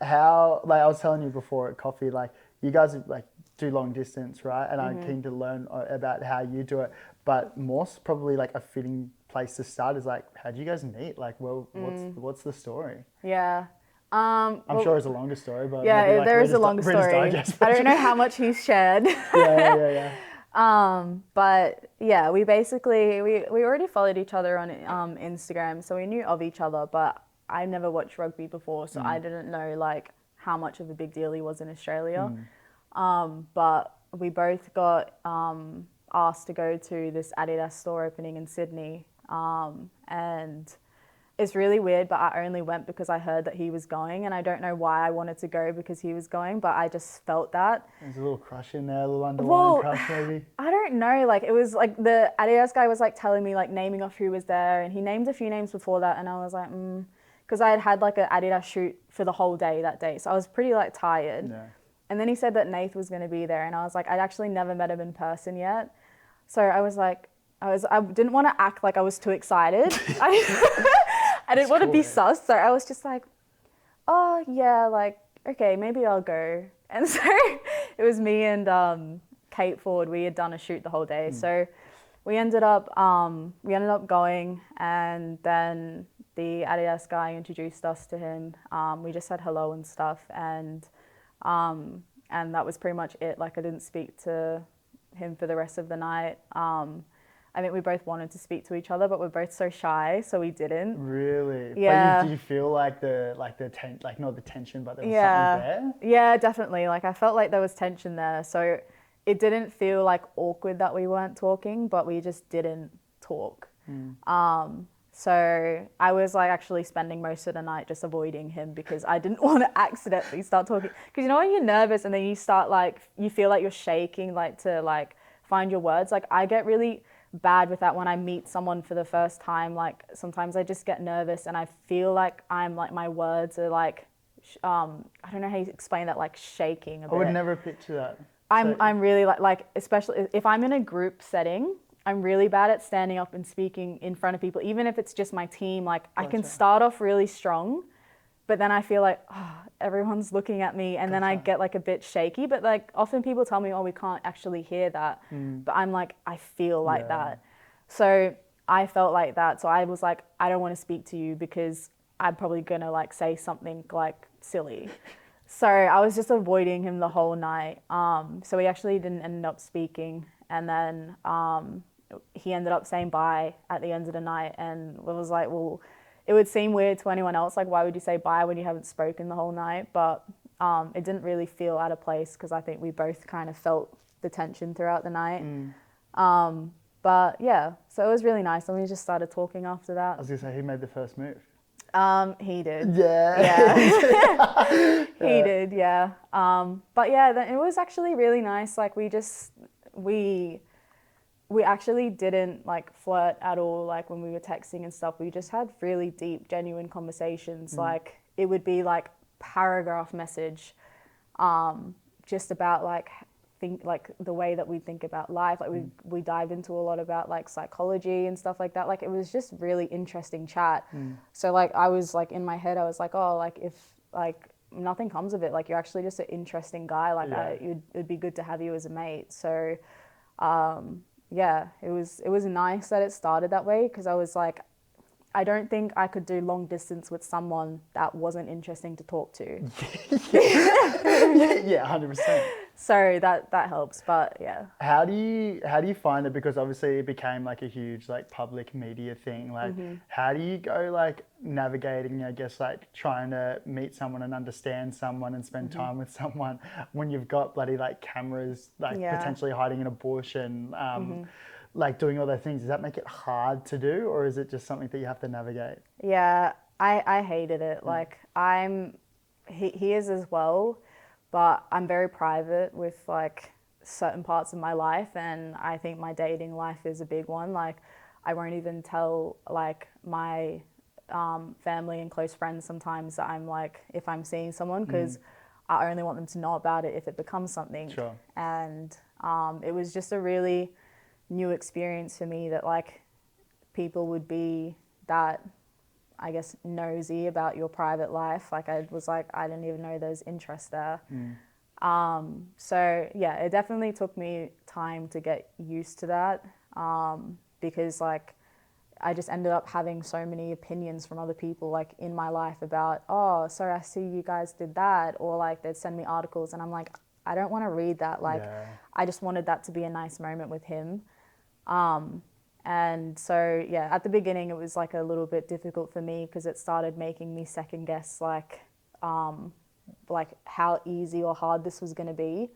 how, like I was telling you before at coffee, like you guys like do long distance, right? And I'm keen to learn about how you do it, but more probably like a fitting place to start is like, how do you guys meet? Like, well, what's the story?
Yeah.
I'm sure it's a longer story, but
yeah,
like
there is a longer story. I don't know how much he's shared.
Yeah.
But yeah, we basically we already followed each other on Instagram, so we knew of each other. But I never watched rugby before, so I didn't know like how much of a big deal he was in Australia. But we both got asked to go to this Adidas store opening in Sydney, and it's really weird, but I only went because I heard that he was going, and I don't know why I wanted to go because he was going, but I just felt that.
There's a little crush in there, a little underlying crush maybe.
I don't know, like it was like the Adidas guy was like telling me, like naming off who was there, and he named a few names before that, and I was like, because I had like an Adidas shoot for the whole day that day, so I was pretty like tired. Yeah. And then he said that Nath was going to be there, and I was like, I'd actually never met him in person yet, so I was like, I didn't want to act like I was too excited. I didn't want to be sus, so I was just like, oh yeah, like, okay, maybe I'll go. And so it was me and Kate Ford. We had done a shoot the whole day, so we ended up going, and then the Adidas guy introduced us to him. We just said hello and stuff, and that was pretty much it. Like I didn't speak to him for the rest of the night. I think we both wanted to speak to each other, but we're both so shy, so we didn't.
Really?
Yeah.
But did you feel like not the tension, but there was something there?
Yeah, definitely. Like I felt like there was tension there. So it didn't feel like awkward that we weren't talking, but we just didn't talk. So I was like actually spending most of the night just avoiding him because I didn't want to accidentally start talking. Because you know when you're nervous and then you start like, you feel like you're shaking like to like find your words. Like I get really bad with that when I meet someone for the first time. Like sometimes I just get nervous and I feel like I'm like my words are like I don't know how you explain that, like shaking a bit.
I would never picture that.
I'm really like especially if I'm in a group setting, I'm really bad at standing up and speaking in front of people, even if it's just my team. Like I can start off really strong, but then I feel like everyone's looking at me, and then I get like a bit shaky. But like often people tell me, oh, we can't actually hear that. But I'm like, I feel like that. So I felt like that. So I was like, I don't want to speak to you because I'm probably going to like say something like silly. So I was just avoiding him the whole night. So we actually didn't end up speaking. And then he ended up saying bye at the end of the night, and was like, well, it would seem weird to anyone else. Like, why would you say bye when you haven't spoken the whole night? But it didn't really feel out of place because I think we both kind of felt the tension throughout the night. But yeah, so it was really nice. And we just started talking after that.
I was going to say, who made the first move?
He did.
Yeah.
He did, yeah. But yeah, it was actually really nice. Like we actually didn't like flirt at all. Like when we were texting and stuff, we just had really deep, genuine conversations. Like it would be like paragraph message, just about like the way that we think about life. Like we dived into a lot about like psychology and stuff like that. Like it was just really interesting chat. So like I was like in my head, I was like, oh, like if like nothing comes of it, like you're actually just an interesting guy. Like it'd be good to have you as a mate. So yeah, it was nice that it started that way, because I was like, I don't think I could do long distance with someone that wasn't interesting to talk to.
Yeah, 100%.
So that helps, but yeah.
How do you find it? Because obviously it became like a huge like public media thing. Like, how do you go like navigating, I guess, like trying to meet someone and understand someone and spend time with someone when you've got bloody like cameras, like
Yeah.
potentially hiding an abush, like doing all those things? Does that make it hard to do, or is it just something that you have to navigate?
Yeah, I hated it. Like he is as well, but I'm very private with like certain parts of my life, and I think my dating life is a big one. Like I won't even tell like my family and close friends sometimes that I'm like if I'm seeing someone because I only want them to know about it if it becomes something.
Sure.
And it was just a really new experience for me that like people would be that I guess nosy about your private life. Like I was like I didn't even know there's interest there. So yeah, it definitely took me time to get used to that because like I just ended up having so many opinions from other people like in my life about, oh, sorry, I see you guys did that, or like they'd send me articles and I'm like, I don't want to read that. Like I just wanted that to be a nice moment with him. And so, yeah, at the beginning it was like a little bit difficult for me because it started making me second guess like how easy or hard this was going to be.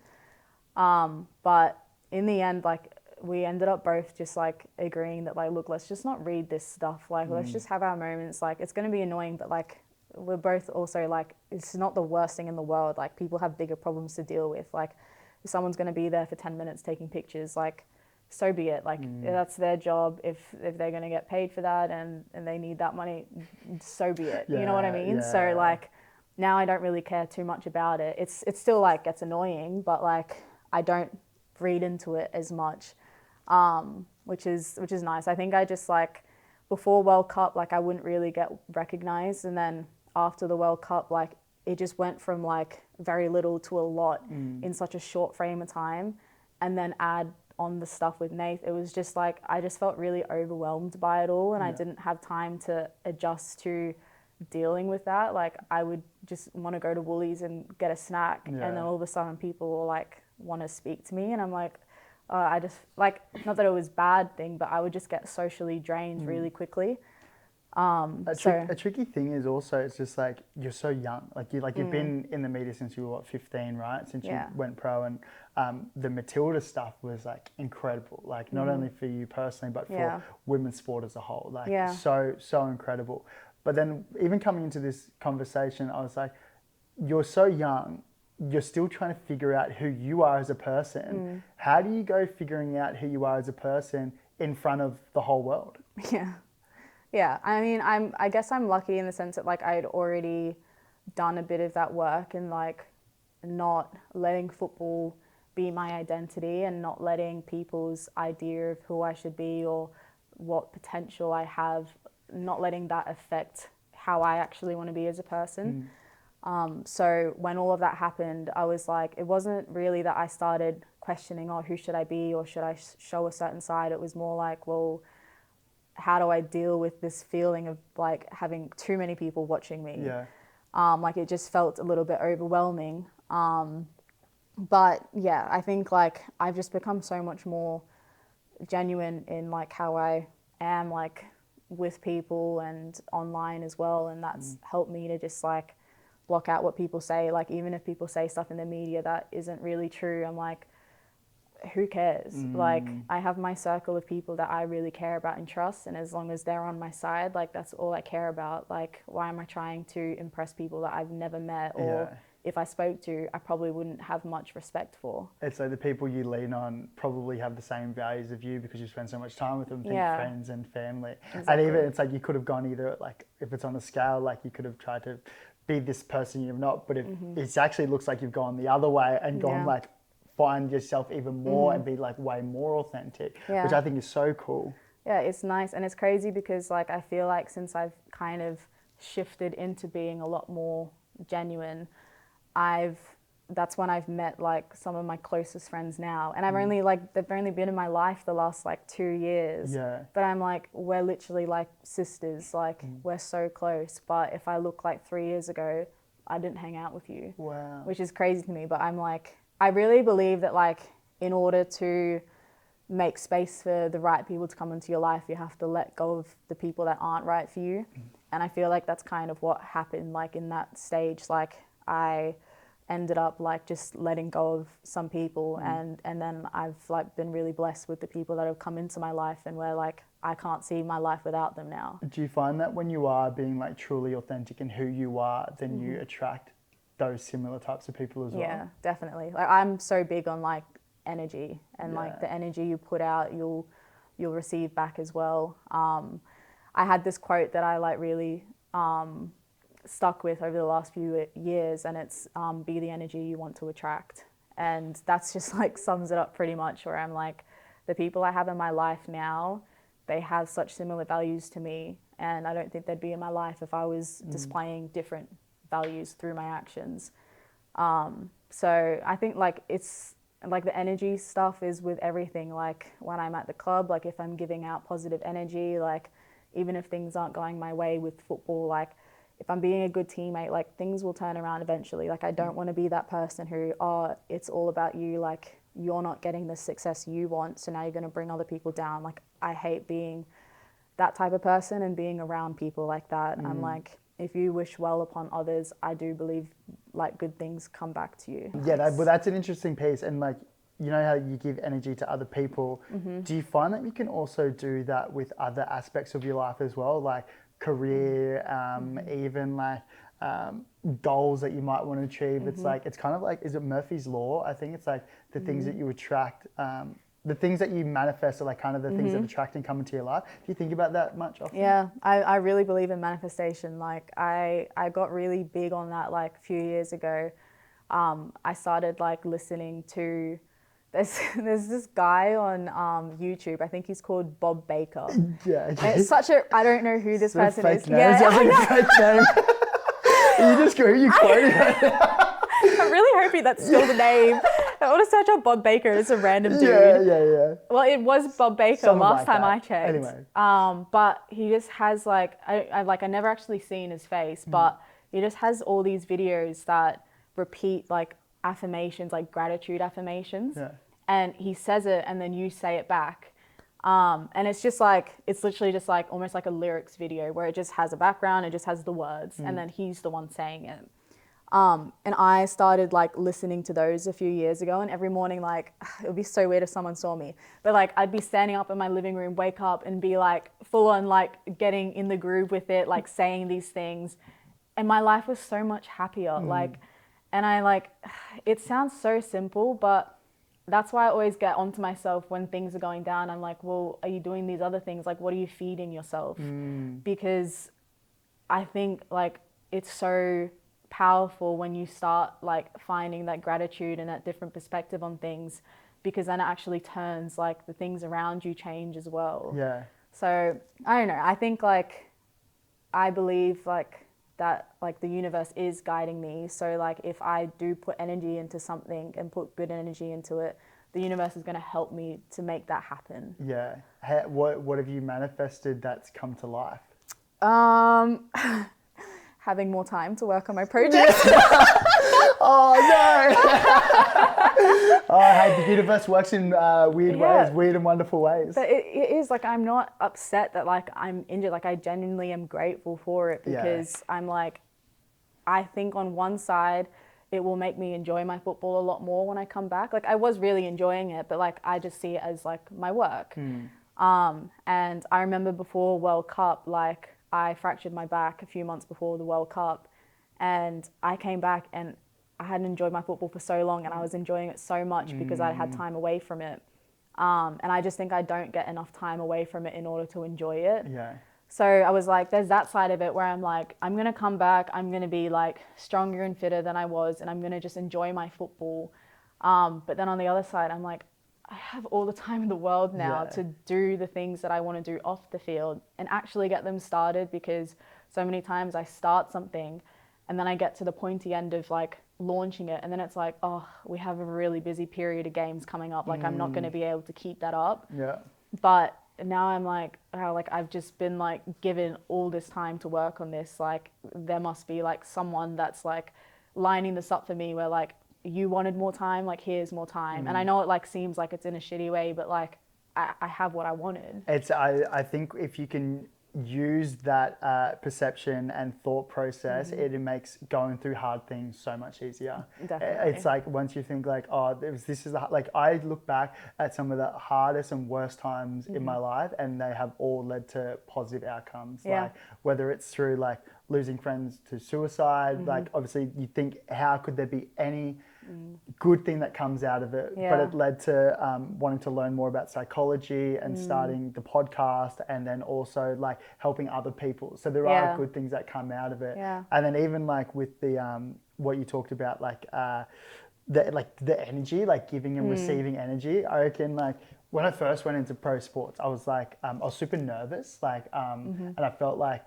But in the end, like we ended up both just like agreeing that like, look, let's just not read this stuff. Like, let's just have our moments. Like, it's going to be annoying, but like, we're both also like, it's not the worst thing in the world. Like, people have bigger problems to deal with. Like, if someone's going to be there for 10 minutes taking pictures, like, so be it. Like, that's their job. If they're going to get paid for that and they need that money, so be it. You know what I mean? So like, now I don't really care too much about it. It's still like gets annoying, but like, I don't read into it as much, which is nice. I think I just like before World Cup, like I wouldn't really get recognized, and then after the World Cup, like it just went from like very little to a lot in such a short frame of time, and then add on the stuff with Nath, it was just like I just felt really overwhelmed by it all, and I didn't have time to adjust to dealing with that. Like I would just want to go to Woolies and get a snack, and then all of a sudden people will like want to speak to me, and I'm like, I just like, not that it was a bad thing, but I would just get socially drained really quickly.
A tricky thing is also it's just like you're so young, like you've been in the media since you were what, 15, right? Since you went pro, and the Matilda stuff was like incredible, like not only for you personally but for women's sport as a whole, like so incredible. But then even coming into this conversation, I was like, you're so young, you're still trying to figure out who you are as a person. How do you go figuring out who you are as a person in front of the whole world?
Yeah, I mean, I guess I'm lucky in the sense that like I had already done a bit of that work and like not letting football be my identity and not letting people's idea of who I should be or what potential I have, not letting that affect how I actually want to be as a person. So when all of that happened, I was like, it wasn't really that I started questioning, oh, who should I be or should I show a certain side? It was more like, well, how do I deal with this feeling of like having too many people watching me? Like it just felt a little bit overwhelming. But yeah, I think like I've just become so much more genuine in like how I am like with people and online as well. And that's helped me to just like block out what people say. Like even if people say stuff in the media that isn't really true, I'm like, who cares? Like I have my circle of people that I really care about and trust, and as long as they're on my side, like that's all I care about. Like why am I trying to impress people that I've never met, or if I spoke to, I probably wouldn't have much respect for?
It's like the people you lean on probably have the same values of you because you spend so much time with them, think friends and family. And even it's like you could have gone either like if it's on a scale, like you could have tried to be this person you're not, but if it actually looks like you've gone the other way and gone like find yourself even more and be like way more authentic, which I think is so cool.
Yeah, it's nice. And it's crazy because like I feel like since I've kind of shifted into being a lot more genuine, that's when I've met like some of my closest friends now, and I've only like they've only been in my life the last like 2 years, but I'm like, we're literally like sisters, like we're so close. But if I look like 3 years ago, I didn't hang out with you, which is crazy to me. But I'm like, I really believe that like in order to make space for the right people to come into your life, you have to let go of the people that aren't right for you. And I feel like that's kind of what happened like in that stage. Like I ended up like just letting go of some people and then I've like been really blessed with the people that have come into my life and where like I can't see my life without them now.
Do you find that when you are being like truly authentic in who you are, then you attract those similar types of people as well?
Yeah, definitely. Like I'm so big on like energy and like the energy you put out, you'll receive back as well. I had this quote that I like really stuck with over the last few years, and it's be the energy you want to attract. And that's just like sums it up pretty much, where I'm like, the people I have in my life now, they have such similar values to me, and I don't think they'd be in my life if I was displaying different values through my actions. So I think like it's like the energy stuff is with everything. Like when I'm at the club, like if I'm giving out positive energy, like even if things aren't going my way with football, like if I'm being a good teammate, like things will turn around eventually. Like I don't want to be that person who, oh, it's all about you. Like you're not getting the success you want, so now you're going to bring other people down. Like I hate being that type of person and being around people like that. I'm like, if you wish well upon others, I do believe like good things come back to you.
Yeah, that's an interesting piece. And like, you know how you give energy to other people. Do you find that you can also do that with other aspects of your life as well? Like career, even like goals that you might want to achieve. It's like, it's kind of like, is it Murphy's Law? I think it's like the things that you attract, the things that you manifest are like kind of the things that attract and come into your life. Do you think about that much often?
Yeah, I really believe in manifestation. Like I got really big on that like a few years ago. I started like listening to, there's this guy on YouTube, I think he's called Bob Baker.
Yeah.
And it's such a, I don't know who this person is.
Name. Yeah, sounds like a fake name. You quoted it.
I'm really hoping that's still the name. I want to search up Bob Baker. It's a random dude.
Yeah.
Well, it was Bob Baker
Something
last
like
time
that.
I checked.
Anyway.
But he just has like, I never actually seen his face, but he just has all these videos that repeat like affirmations, like gratitude affirmations.
Yeah.
And he says it and then you say it back. And it's just like, it's literally just like almost like a lyrics video where it just has a background, it just has the words, and then he's the one saying it. And I started like listening to those a few years ago, and every morning, like, it would be so weird if someone saw me, but like I'd be standing up in my living room, wake up and be like full on like getting in the groove with it, like saying these things. And my life was so much happier. Like, and I like, it sounds so simple, but that's why I always get onto myself when things are going down. I'm like, well, are you doing these other things? Like, what are you feeding yourself? Because I think like it's so powerful when you start like finding that gratitude and that different perspective on things, because then it actually turns like the things around you change as well.
Yeah.
So I don't know. I think like, I believe like that like the universe is guiding me. So like if I do put energy into something and put good energy into it, the universe is going to help me to make that happen.
Yeah. What have you manifested that's come to life?
Having more time to work on my project.
Oh no! Hey, the universe works in weird ways, weird and wonderful ways.
But it is like, I'm not upset that like I'm injured. Like I genuinely am grateful for it, because I'm like, I think on one side, it will make me enjoy my football a lot more when I come back. Like I was really enjoying it, but like I just see it as like my work. And I remember before World Cup, like I fractured my back a few months before the World Cup, and I came back and I hadn't enjoyed my football for so long, and I was enjoying it so much because I had time away from it. And I just think I don't get enough time away from it in order to enjoy it.
Yeah.
So I was like, there's that side of it where I'm like, I'm going to come back, I'm going to be like stronger and fitter than I was, and I'm going to just enjoy my football. But then on the other side, I'm like, I have all the time in the world now to do the things that I want to do off the field and actually get them started, because so many times I start something and then I get to the pointy end of like launching it, and then it's like, oh, we have a really busy period of games coming up, like I'm not going to be able to keep that up.
Yeah.
But now I'm like, oh, like I've just been like given all this time to work on this, like there must be like someone that's like lining this up for me, where like you wanted more time, like here's more time. And I know it like seems like it's in a shitty way, but like I have what I wanted.
I think if you can use that perception and thought process, it makes going through hard things so much easier.
Definitely.
It's like once you think like, oh, this is like I look back at some of the hardest and worst times in my life, and they have all led to positive outcomes.
Yeah.
Like whether it's through like losing friends to suicide, like obviously you think how could there be any good thing that comes out of it, but it led to wanting to learn more about psychology and starting the podcast, and then also like helping other people. So there are good things that come out of it. And then even like with the what you talked about, like the energy, like giving and receiving energy. I reckon like when I first went into pro sports, I was like I was super nervous, like and I felt like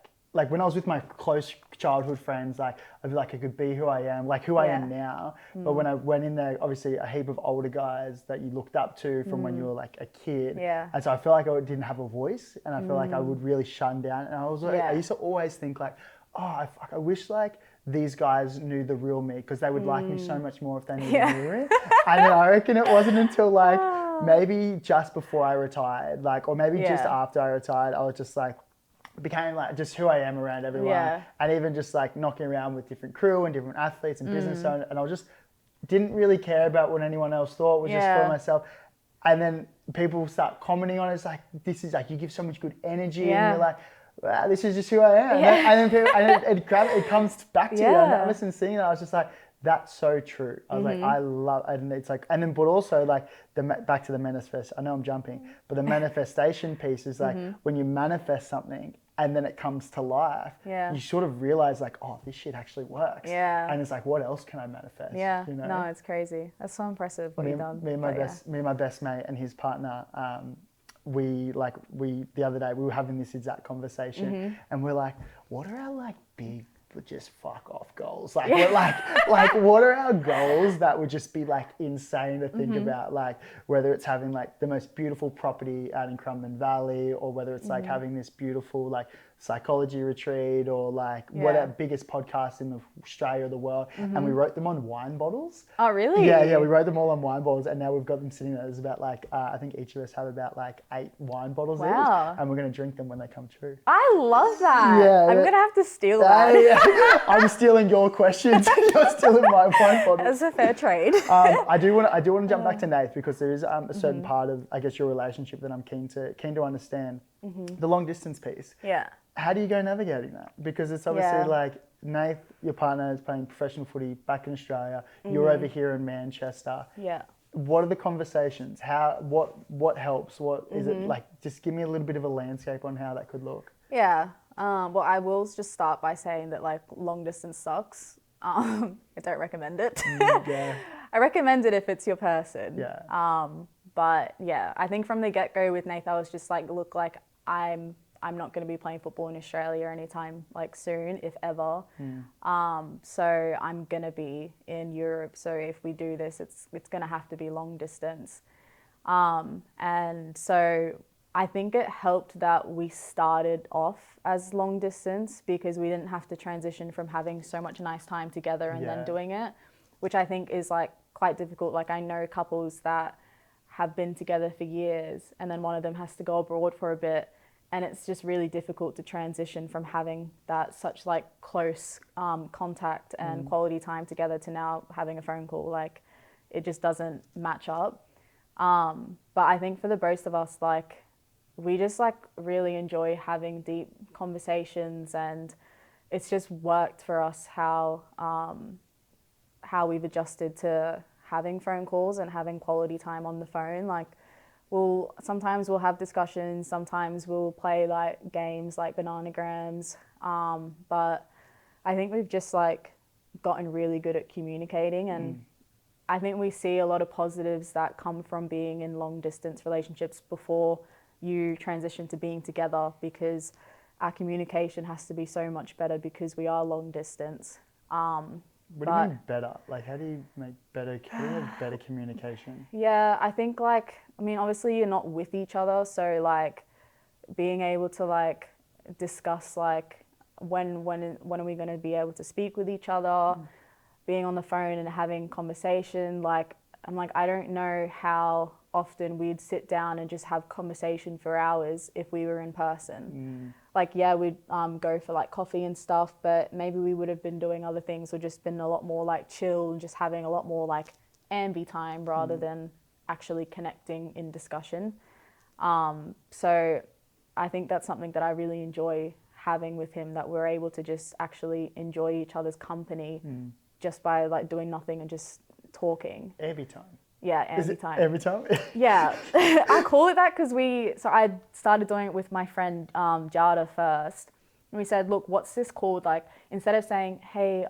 when I was with my close childhood friends, like I feel like I could be who I am, like who I am now. But when I went in there, obviously a heap of older guys that you looked up to from when you were like a kid. And so I feel like I didn't have a voice, and I feel like I would really shun down. And I used to always think like, oh, I wish like these guys knew the real me, because they would like me so much more if they knew it. And then I reckon it wasn't until like maybe just before I retired, like, or maybe just after I retired, I was just like, became like just who I am around everyone, and even just like knocking around with different crew and different athletes and business owners, and I just didn't really care about what anyone else thought, was just for myself. And then people start commenting on it. It's like, this is like, you give so much good energy, and you're like, wow, this is just who I am. And then people, it comes back to you. And I was seeing that, I was just like, that's so true. I was like, I love, and it's like, and then, but also like back to the manifest. I know I'm jumping, but the manifestation piece is like when you manifest something and then it comes to life, you sort of realize like, oh, this shit actually works. And it's like, what else can I manifest? You know?
No, it's crazy. That's so impressive what you've done.
Me and my best mate and his partner, the other day we were having this exact conversation, and we're like, what are our like big just fuck off goals? Like, like what are our goals that would just be like insane to think about? Like whether it's having like the most beautiful property out in Currumbin Valley, or whether it's like having this beautiful like psychology retreat, or like what our biggest podcast in Australia or the world. And we wrote them on wine bottles.
Oh really?
Yeah, we wrote them all on wine bottles, and now we've got them sitting there. There's about like I think each of us have about like 8 wine bottles each, and we're going to drink them when they come true.
I love that. I'm going to have to steal that.
I'm stealing your questions and you're stealing my wine bottles.
That's a fair trade.
I do want to jump back to Nath, because there is a certain part of, I guess, your relationship that I'm keen to understand. The long distance piece. How do you go navigating that? Because it's obviously like Nath, your partner, is playing professional footy back in Australia. You're over here in Manchester. What are the conversations? What helps? What is it like? Just give me a little bit of a landscape on how that could look.
Well, I will just start by saying that like long distance sucks. I don't recommend it. I recommend it if it's your person. But yeah, I think from the get-go with Nath, I was just like, look, like I'm not going to be playing football in Australia anytime like soon, if ever. So I'm going to be in Europe. So if we do this, it's going to have to be long distance. And so I think it helped that we started off as long distance, because we didn't have to transition from having so much nice time together and then doing it, which I think is like quite difficult. Like I know couples that have been together for years, and then one of them has to go abroad for a bit, and it's just really difficult to transition from having that such like close contact and quality time together to now having a phone call. Like it just doesn't match up. But I think for the both of us, like we just like really enjoy having deep conversations, and it's just worked for us how we've adjusted to having phone calls and having quality time on the phone. Like sometimes we'll have discussions, sometimes we'll play like games like bananagrams, but I think we've just like gotten really good at communicating, and I think we see a lot of positives that come from being in long distance relationships before you transition to being together, because our communication has to be so much better because we are long distance.
What do you mean better? Like, how do you have better communication?
I think like, I mean, obviously you're not with each other, so like being able to like discuss like when are we going to be able to speak with each other, being on the phone and having conversation, like, I'm like, I don't know how often we'd sit down and just have conversation for hours if we were in person. Like, yeah, we'd go for like coffee and stuff, but maybe we would have been doing other things or just been a lot more like chill and just having a lot more like ambi time rather than actually connecting in discussion. So I think that's something that I really enjoy having with him, that we're able to just actually enjoy each other's company just by like doing nothing and just talking.
Every time.
Yeah,
Is
every
it
time.
every time?
Yeah, I call it that because I started doing it with my friend Jada first. And we said, look, what's this called? Like, instead of saying, hey,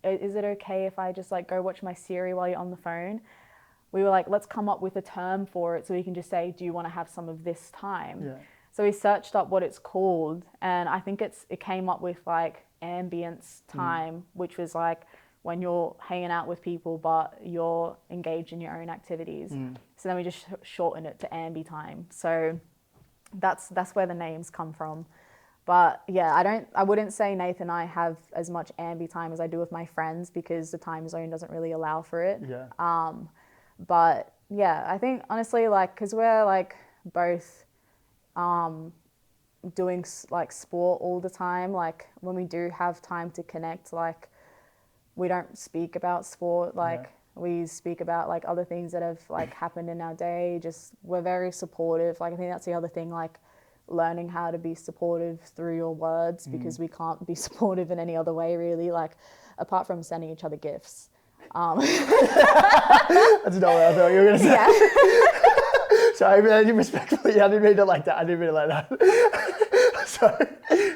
is it okay if I just like go watch my series while you're on the phone? We were like, let's come up with a term for it so we can just say, do you want to have some of this time?
Yeah.
So we searched up what it's called, and I think it came up with like ambience time, which was like when you're hanging out with people but you're engaged in your own activities. So then we just shortened it to ambi time. So that's where the names come from. But yeah, I wouldn't say Nathan and I have as much ambi time as I do with my friends because the time zone doesn't really allow for it.
Yeah.
But yeah, I think honestly, like, because we're like both doing like sport all the time, like when we do have time to connect, like we don't speak about sport, like we speak about like other things that have like happened in our day. Just we're very supportive. Like I think that's the other thing, like learning how to be supportive through your words, because we can't be supportive in any other way really, like apart from sending each other gifts.
That's not what I thought you were going to say.
Yeah.
Sorry, I didn't respectfully. I didn't mean it like that. I didn't mean it like that. Sorry.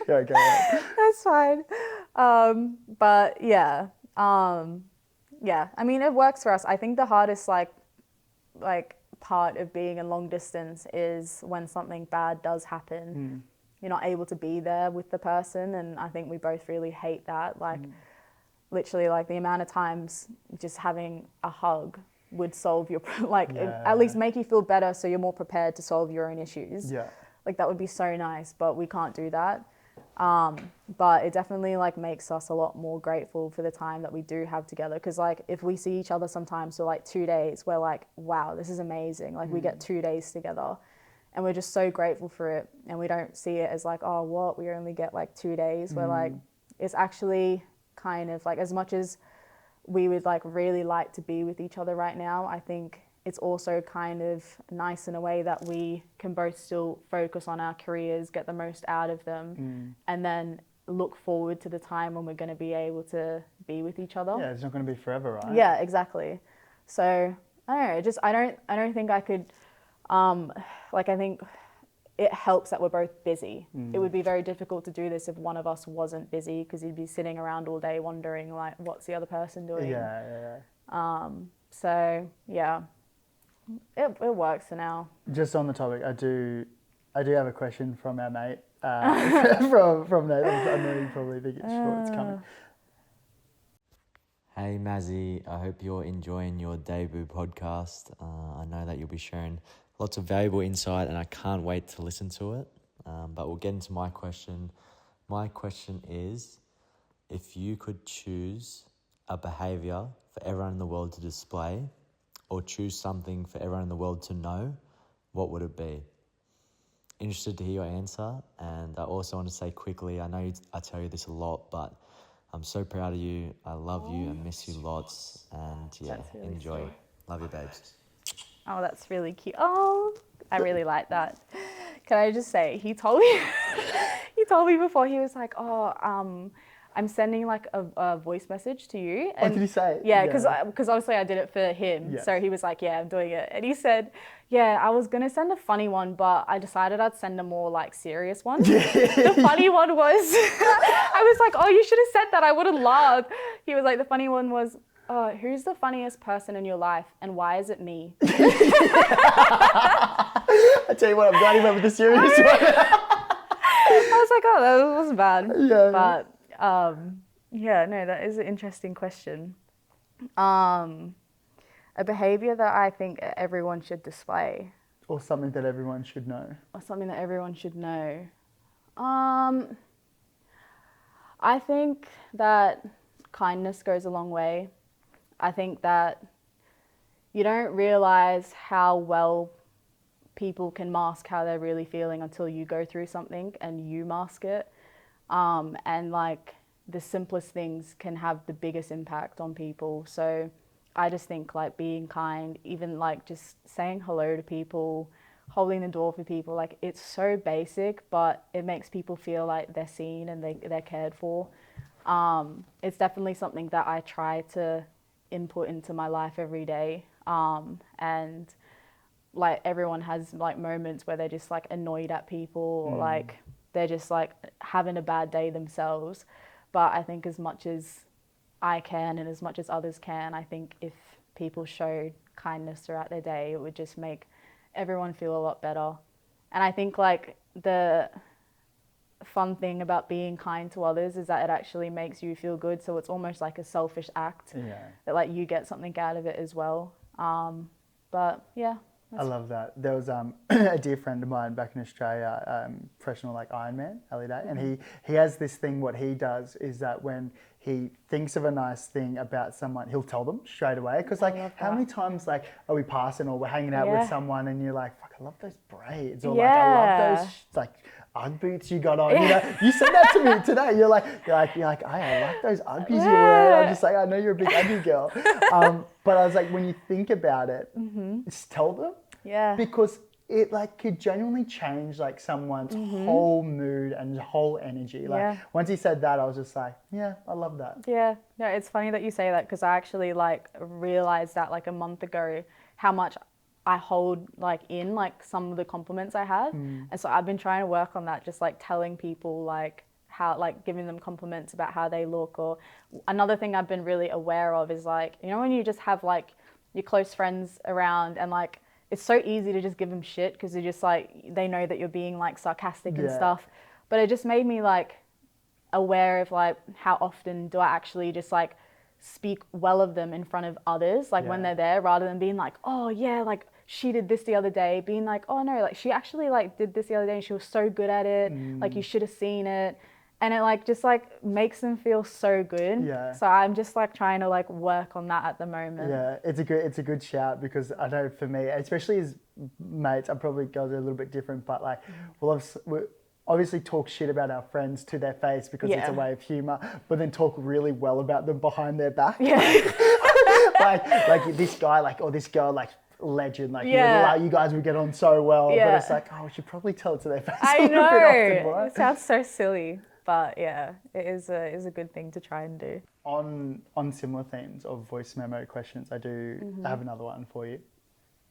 Yeah, go ahead.
That's fine. But yeah. Yeah. I mean, it works for us. I think the hardest like part of being in long distance is when something bad does happen. You're not able to be there with the person, and I think we both really hate that. Like literally, like the amount of times just having a hug would solve your at least make you feel better, so you're more prepared to solve your own issues.
Yeah.
Like that would be so nice, but we can't do that. But it definitely like makes us a lot more grateful for the time that we do have together. Because like if we see each other sometimes for like 2 days, we're like, wow, this is amazing. Like we get 2 days together, and we're just so grateful for it. And we don't see it as like, oh, what, we only get like 2 days. We're like, it's actually kind of like, as much as we would like really like to be with each other right now, I think it's also kind of nice in a way that we can both still focus on our careers, get the most out of them, and then look forward to the time when we're going to be able to be with each other.
Yeah, it's not going to be forever, right?
Yeah, exactly. So I don't know, just I don't think I could like, I think it helps that we're both busy. It would be very difficult to do this if one of us wasn't busy, because you'd be sitting around all day wondering like, what's the other person doing?
Yeah.
So yeah, it works for now.
Just on the topic, I do have a question from our mate, from Nathan. I know you probably think it's sure it's coming.
Hey Mazzy, I hope you're enjoying your debut podcast. I know that you'll be sharing lots of valuable insight, and I can't wait to listen to it. But we'll get into my question. My question is, if you could choose a behaviour for everyone in the world to display, or choose something for everyone in the world to know, what would it be? Interested to hear your answer. And I also want to say quickly, I know I tell you this a lot, but I'm so proud of you. I love you and miss you lots. And yeah,
Really
enjoy.
sweet.
Love you, babes.
Oh, that's really cute. Oh, I really like that. Can I just say, he told me before, he was like, oh, I'm sending like a voice message to you. And
did he say?
Yeah, because obviously I did it for him.
Yes.
So he was like, yeah, I'm doing it. And he said, yeah, I was going to send a funny one, but I decided I'd send a more like serious one. The funny one was, I was like, oh, you should have said that. I would have laughed. He was like, the funny one was, who's the funniest person in your life and why is it me?
I tell you what, I'm glad he went with the serious one.
I was like, oh, that wasn't bad.
Yeah.
But yeah, no, that is an interesting question. A behaviour that I think everyone should display.
Or something that everyone should know.
Or something that everyone should know. I think that kindness goes a long way. I think that you don't realize how well people can mask how they're really feeling until you go through something and you mask it. And like the simplest things can have the biggest impact on people. So I just think like being kind, even like just saying hello to people, holding the door for people, like it's so basic, but it makes people feel like they're seen and they're cared for. It's definitely something that I try to input into my life every day. And like everyone has like moments where they're just like annoyed at people or like they're just like having a bad day themselves. But I think as much as I can and as much as others can, I think if people showed kindness throughout their day, it would just make everyone feel a lot better. And I think like the fun thing about being kind to others is that it actually makes you feel good. So it's almost like a selfish act that like you get something out of it as well. But yeah.
I love that. There was a dear friend of mine back in Australia, professional like Ironman, Ellie Day, and he has this thing. What he does is that when he thinks of a nice thing about someone, he'll tell them straight away. Because like, how many times like are we passing or we're hanging out with someone and you're like, "Fuck, I love those braids," or like, "I love those like Ugg boots you got on." You know, you said that to me today. You're like, I like those Uggies you're wearing. I'm just like, I know you're a big Uggie girl. But I was like, when you think about it, just tell them.
Yeah.
Because it like could genuinely change like someone's whole mood and whole energy. Like once he said that, I was just like, yeah, I love that.
Yeah. No, it's funny that you say that because I actually like realized that like a month ago how much I hold like in like some of the compliments I have. And so I've been trying to work on that, just like telling people like how, like giving them compliments about how they look. Or another thing I've been really aware of is like, you know, when you just have like your close friends around and like, it's so easy to just give them shit because you're just like, they know that you're being like sarcastic and stuff. But it just made me like aware of like how often do I actually just like speak well of them in front of others, like when they're there, rather than being like, oh yeah, like she did this the other day, being like, oh no, like she actually like did this the other day and she was so good at it, like you should have seen it. And it like just like makes them feel so good. So I'm just like trying to like work on that at the moment.
Yeah, it's a good shout because I know for me, especially as mates, I probably go a little bit different, but like we'll obviously talk shit about our friends to their face because it's a way of humor, but then talk really well about them behind their back. like this guy, like, or this girl, like legend, like you guys would get on so well, but it's like, oh, we should probably tell it to their face.
I know.
Bit often, right?
It sounds so silly. But yeah, it is a good thing to try and do.
On similar themes of voice memo questions, I have another one for you.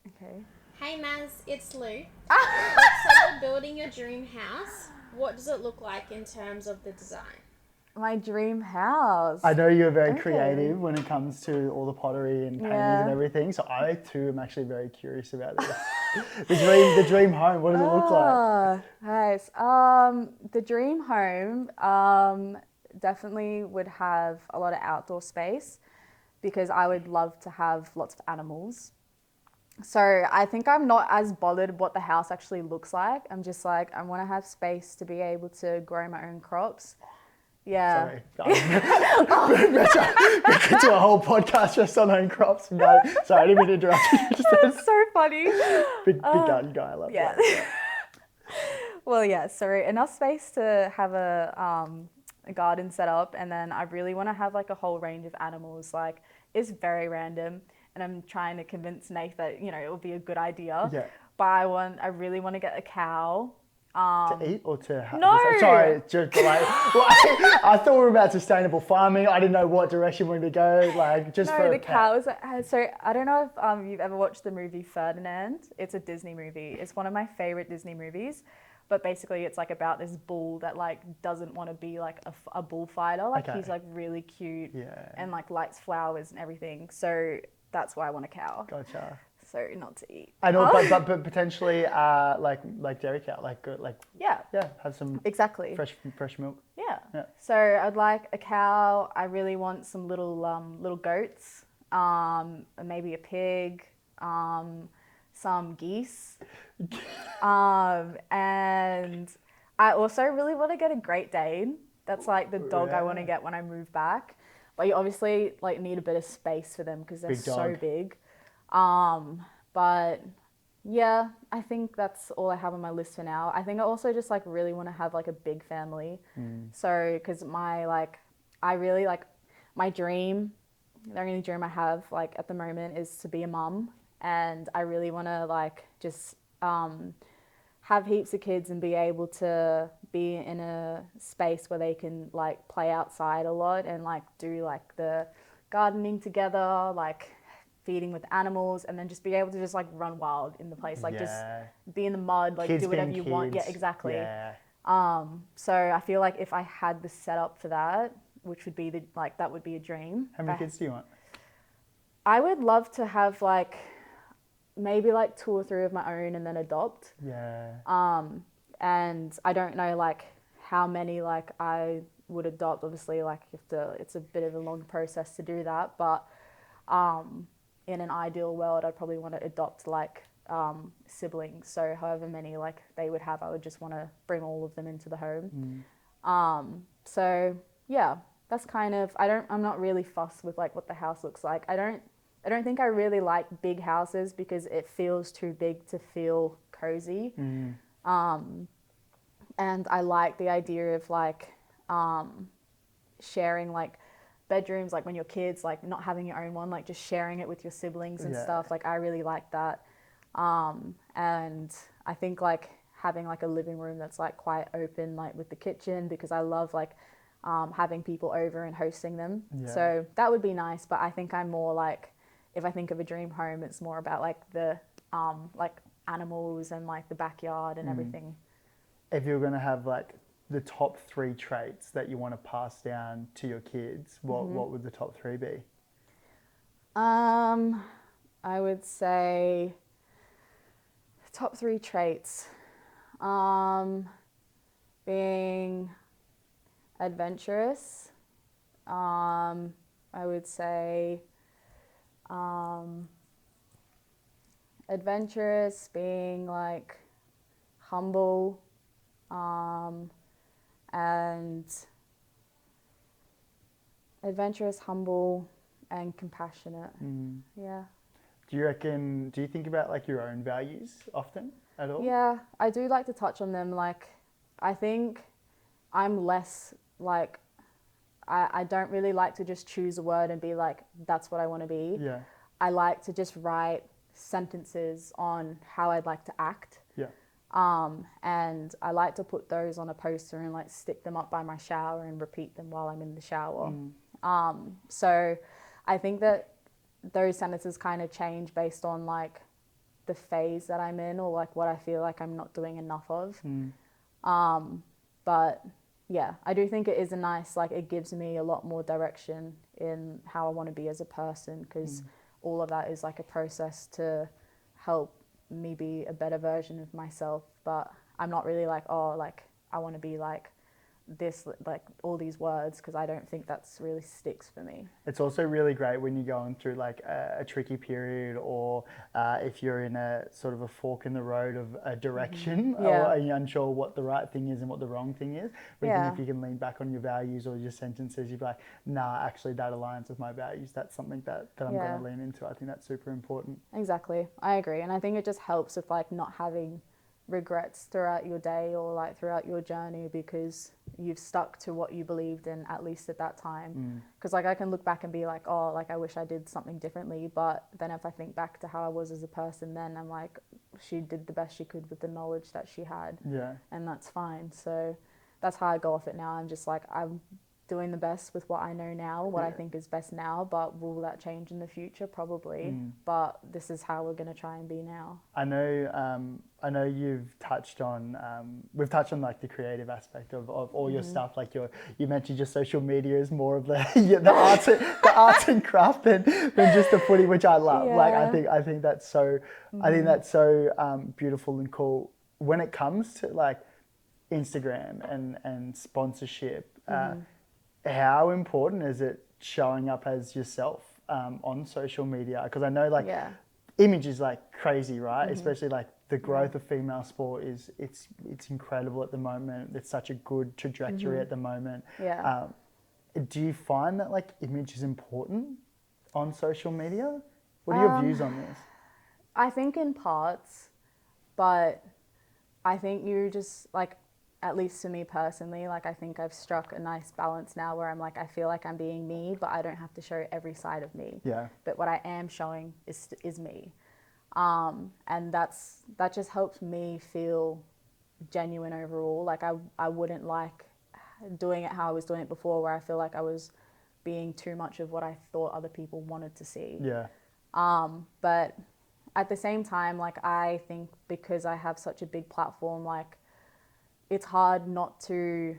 Okay.
Hey Maz, it's Lou. So you're building your dream house. What does it look like in terms of the design?
My dream house.
I know you're very creative when it comes to all the pottery and paintings and everything. So I too am actually very curious about this. the dream home. What does it look like?
Nice. The dream home definitely would have a lot of outdoor space because I would love to have lots of animals. So I think I'm not as bothered what the house actually looks like. I'm just like, I want to have space to be able to grow my own crops. Yeah.
Sorry. We could do a whole podcast just on own crops. No, sorry, I didn't mean to interrupt you.
That's so funny.
Big garden guy, I love that.
Well, yeah, so enough space to have a garden set up, and then I really want to have like a whole range of animals. Like, it's very random, and I'm trying to convince Nate that, you know, it would be a good idea.
Yeah.
But I really want to get a cow.
To eat or to have?
No!
Sorry, just like I thought we were about sustainable farming. I didn't know what direction we were to go. Like just
no,
for
the cows. So I don't know if you've ever watched the movie Ferdinand. It's a Disney movie. It's one of my favorite Disney movies. But basically, it's like about this bull that like doesn't want to be like a bullfighter. Like he's like really cute and like likes flowers and everything. So that's why I want a cow.
Gotcha.
So not to eat.
I know, but potentially like dairy cow, like have some fresh milk.
Yeah. So I'd like a cow. I really want some little goats, maybe a pig, some geese, and I also really want to get a Great Dane. That's like the dog I want to get when I move back. but you obviously like need a bit of space for them because they're
Big
so
dog.
big. But yeah, I think that's all I have on my list for now. I think I also just like really want to have like a big family. So, because I really like my dream, the only dream I have like at the moment is to be a mum. And I really want to like just have heaps of kids and be able to be in a space where they can like play outside a lot and like do like the gardening together, like feeding with animals, and then just be able to just like run wild in the place, like just
Yeah.
be in the mud, like
Kids
do whatever
being
you want. Yeah,
kids.
exactly.
Yeah.
So I feel like if I had the setup for that, which would be that would be a dream.
How many kids do you want?
I would love to have like maybe like 2 or 3 of my own and then adopt.
Yeah.
And I don't know like how many like I would adopt. Obviously, like it's a bit of a long process to do that, but in an ideal world, I'd probably want to adopt like siblings. So however many like they would have, I would just want to bring all of them into the home. So yeah, that's kind of, I'm not really fussed with like what the house looks like. I don't think I really like big houses because it feels too big to feel cozy. And I like the idea of like sharing like bedrooms, like when you're kids, like not having your own one, like just sharing it with your siblings and stuff. Like I really like that. And I think like having like a living room that's like quite open, like with the kitchen, because I love like having people over and hosting them. So that would be nice. But I think I'm more like, if I think of a dream home, it's more about like the like animals and like the backyard and everything.
If you're going to have like the top 3 traits that you want to pass down to your kids, what would the top 3 be?
I would say top 3 traits. Being adventurous. I would say adventurous, being like humble, and adventurous, humble, and compassionate. Yeah.
Do you think about like your own values often at all?
Yeah, I do like to touch on them. Like, I think I'm less like, I don't really like to just choose a word and be like, that's what I want to be.
Yeah.
I like to just write sentences on how I'd like to act.
Yeah.
And I like to put those on a poster and like stick them up by my shower and repeat them while I'm in the shower. So I think that those sentences kind of change based on like the phase that I'm in or like what I feel like I'm not doing enough of. But yeah, I do think it is a nice, like it gives me a lot more direction in how I want to be as a person, because all of that is like a process to help me be a better version of myself. But I'm not really like, oh, like I want to be like this, like all these words, because I don't think that's really sticks for me.
It's also really great when you're going through like a tricky period, or if you're in a sort of a fork in the road of a direction, or you're unsure what the right thing is and what the wrong thing is. But even if you can lean back on your values or your sentences, you'd be like, nah, actually that aligns with my values. That's something that I'm going to lean into. I think that's super important.
Exactly. I agree. And I think it just helps with like not having regrets throughout your day or like throughout your journey, because you've stuck to what you believed in, at least at that time. Because like I can look back and be like, oh, like I wish I did something differently, but then if I think back to how I was as a person then, I'm like, she did the best she could with the knowledge that she had, and that's fine. So that's how I go off it now. I'm just like, I'm doing the best with what I know now, what I think is best now, but will that change in the future? Probably. But this is how we're going to try and be now.
I know you've touched on, we've touched on like the creative aspect of all your stuff. Like you mentioned your social media is more of the arts and craft than just the footy, which I love. Like I think that's so, I think that's so beautiful and cool. When it comes to like Instagram and sponsorship, how important is it showing up as yourself on social media? Because I know like image is like crazy, right? Especially like the growth of female sport is it's incredible at the moment. It's such a good trajectory at the moment. do you find that like image is important on social media? What are your views on this?
I think in parts, but I think you just like, at least to me personally, like I think I've struck a nice balance now where I'm like, I feel like I'm being me, but I don't have to show every side of me.
Yeah.
But what I am showing is me. And that just helps me feel genuine overall. Like I wouldn't like doing it how I was doing it before, where I feel like I was being too much of what I thought other people wanted to see.
Yeah.
But at the same time, like I think because I have such a big platform, like it's hard not to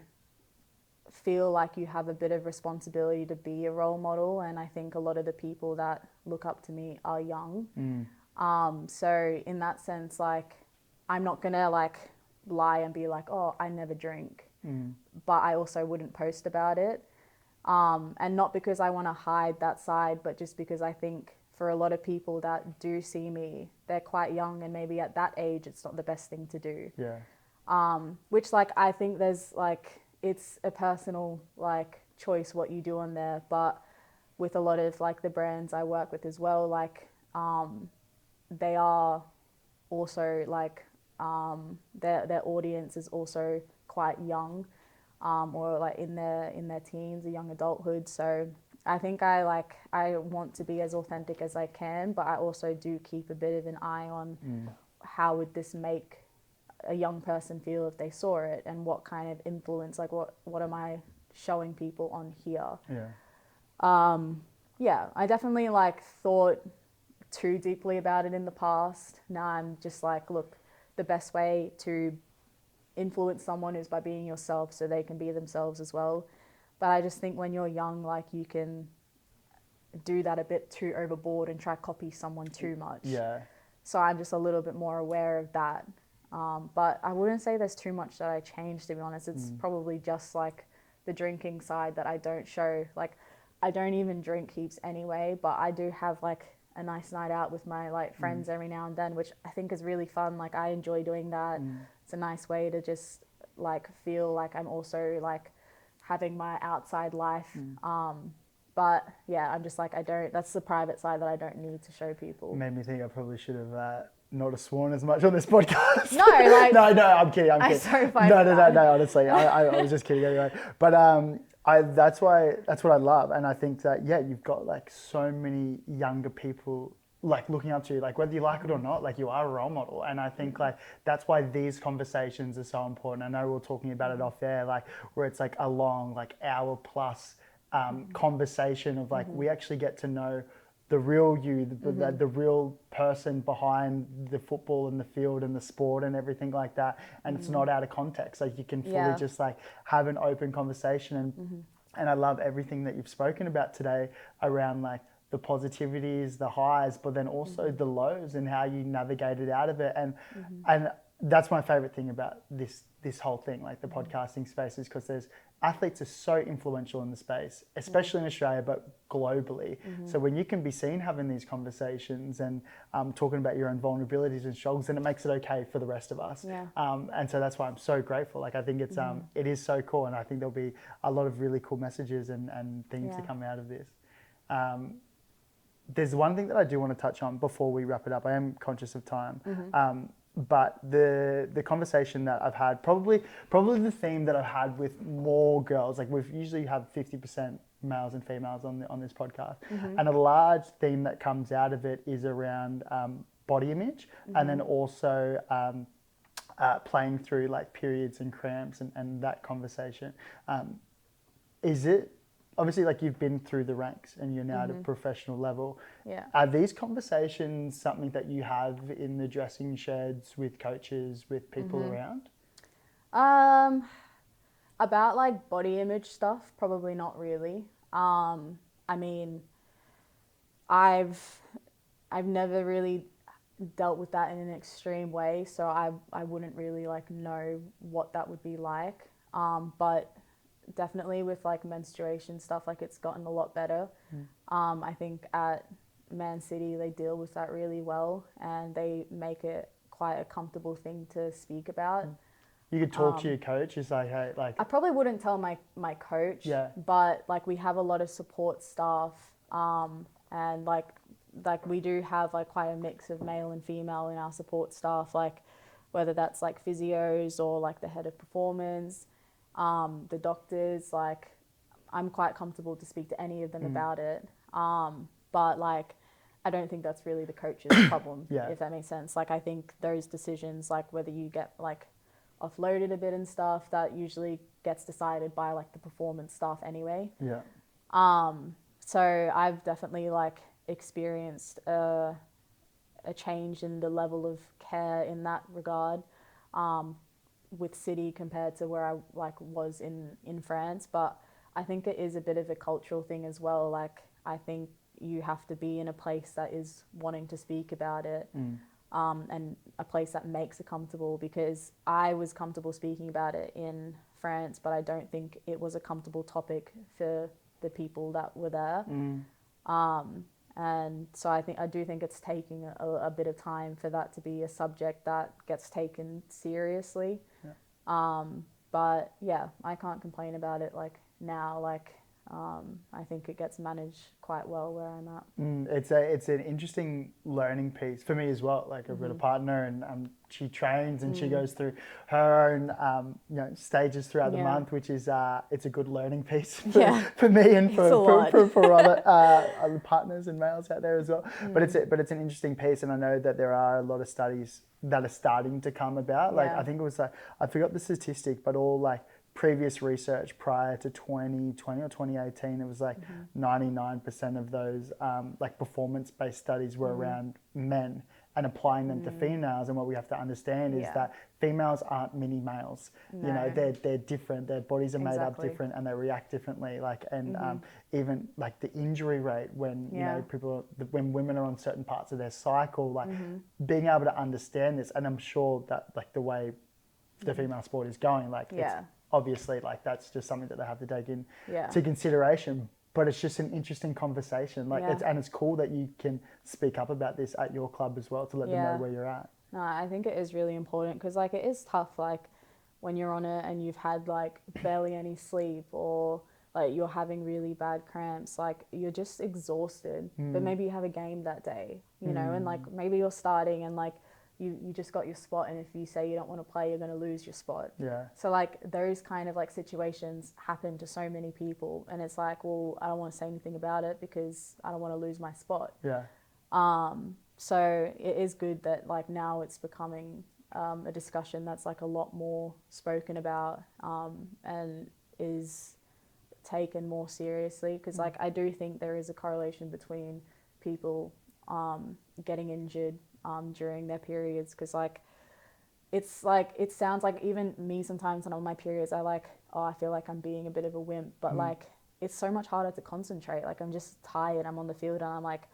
feel like you have a bit of responsibility to be a role model. And I think a lot of the people that look up to me are young. So in that sense, like I'm not gonna like lie and be like, oh, I never drink, but I also wouldn't post about it. And not because I want to hide that side, but just because I think for a lot of people that do see me, they're quite young, and maybe at that age it's not the best thing to do.
Yeah.
Which like I think there's like it's a personal like choice what you do on there, but with a lot of like the brands I work with as well, like they are also like their audience is also quite young, or like in their teens or young adulthood. So I think I want to be as authentic as I can, but I also do keep a bit of an eye on how would this make a young person feel if they saw it, and what kind of influence, like what am I showing people on here. Yeah, I definitely like thought too deeply about it in the past. Now I'm just like, look, the best way to influence someone is by being yourself, so they can be themselves as well. But I just think when you're young, like you can do that a bit too overboard and try to copy someone too much.
Yeah.
So I'm just a little bit more aware of that. But I wouldn't say there's too much that I changed, to be honest. It's probably just like the drinking side that I don't show. Like I don't even drink heaps anyway, but I do have like a nice night out with my like friends every now and then, which I think is really fun. Like I enjoy doing that. It's a nice way to just like feel like I'm also like having my outside life. But yeah, I'm just like, that's the private side that I don't need to show people.
Made me think I probably should have not sworn as much on this podcast.
No, like
no, I'm kidding.
I'm so fine.
No, honestly, I was just kidding anyway. But that's what I love, and I think that you've got like so many younger people like looking up to you, like whether you like it or not, like you are a role model. And I think like that's why these conversations are so important. I know we were talking about it off there, like where it's like a long like hour plus conversation of like we actually get to know the real you, the real person behind the football and the field and the sport and everything like that. And it's not out of context. Like you can fully just like have an open conversation. And I love everything that you've spoken about today around like the positivities, the highs, but then also the lows and how you navigated out of it. And that's my favorite thing about this whole thing, like the podcasting space, is because there's athletes are so influential in the space, especially in Australia, but globally. So when you can be seen having these conversations and talking about your own vulnerabilities and struggles, then it makes it okay for the rest of us. And so that's why I'm so grateful. Like I think it's it is so cool, and I think there'll be a lot of really cool messages and things to come out of this. There's one thing that I do want to touch on before we wrap it up. I am conscious of time. But the conversation that I've had, probably the theme that I've had with more girls, like we've usually have 50% males and females on this podcast, and a large theme that comes out of it is around body image, and then also playing through like periods and cramps and that conversation. Is it obviously like you've been through the ranks and you're now at a professional level? Are these conversations something that you have in the dressing sheds with coaches, with people around?
About like body image stuff, probably not really. I mean, I've never really dealt with that in an extreme way, so I wouldn't really like know what that would be like. But definitely with like menstruation stuff, like it's gotten a lot better. I think at Man City they deal with that really well, and they make it quite a comfortable thing to speak about.
You could talk to your coach. It's like, hey, like...
I probably wouldn't tell my coach, but like we have a lot of support staff, and like we do have like quite a mix of male and female in our support staff, like whether that's like physios or like the head of performance, the doctors. Like I'm quite comfortable to speak to any of them about it, but like I don't think that's really the coach's problem, if that makes sense. Like I think those decisions, like whether you get like offloaded a bit and stuff, that usually gets decided by like the performance staff anyway. So I've definitely like experienced a change in the level of care in that regard, with City compared to where I like was in France. But I think it is a bit of a cultural thing as well. Like I think you have to be in a place that is wanting to speak about it, and a place that makes it comfortable, because I was comfortable speaking about it in France, but I don't think it was a comfortable topic for the people that were there. And so I do think it's taking a bit of time for that to be a subject that gets taken seriously. But yeah, I can't complain about it like now. Like I think it gets managed quite well where I'm at.
It's an interesting learning piece for me as well. Like I've got a partner, and she trains, and she goes through her own stages throughout the month, which is it's a good learning piece for me and for other partners and males out there as well. But it's an interesting piece, and I know that there are a lot of studies that are starting to come about. Like I think it was like, I forgot the statistic, but all like previous research prior to 2020 or 2018, it was like 99% of those like performance-based studies were around men and applying them to females. And what we have to understand is that females aren't mini males. You know, they're different. Their bodies are made up different, and they react differently. Like, and even like the injury rate when you know when women are on certain parts of their cycle, like being able to understand this. And I'm sure that like the way the female sport is going, like it's obviously like that's just something that they have to take in to consideration. But it's just an interesting conversation. Like it's cool that you can speak up about this at your club as well, to let them know where you're at.
No, I think it is really important, because like it is tough, like when you're on it and you've had like barely any sleep, or like you're having really bad cramps, like you're just exhausted. But maybe you have a game that day, you know, and like maybe you're starting and like you just got your spot, and if you say you don't want to play, you're going to lose your spot. So like those kind of like situations happen to so many people, and it's like, well, I don't want to say anything about it because I don't want to lose my spot. So it is good that like now it's becoming a discussion that's like a lot more spoken about, and is taken more seriously, because like I do think there is a correlation between people getting injured during their periods, because like it sounds like even me sometimes when I'm on my periods, I feel like I'm being a bit of a wimp, but like it's so much harder to concentrate. Like I'm just tired, I'm on the field and I'm like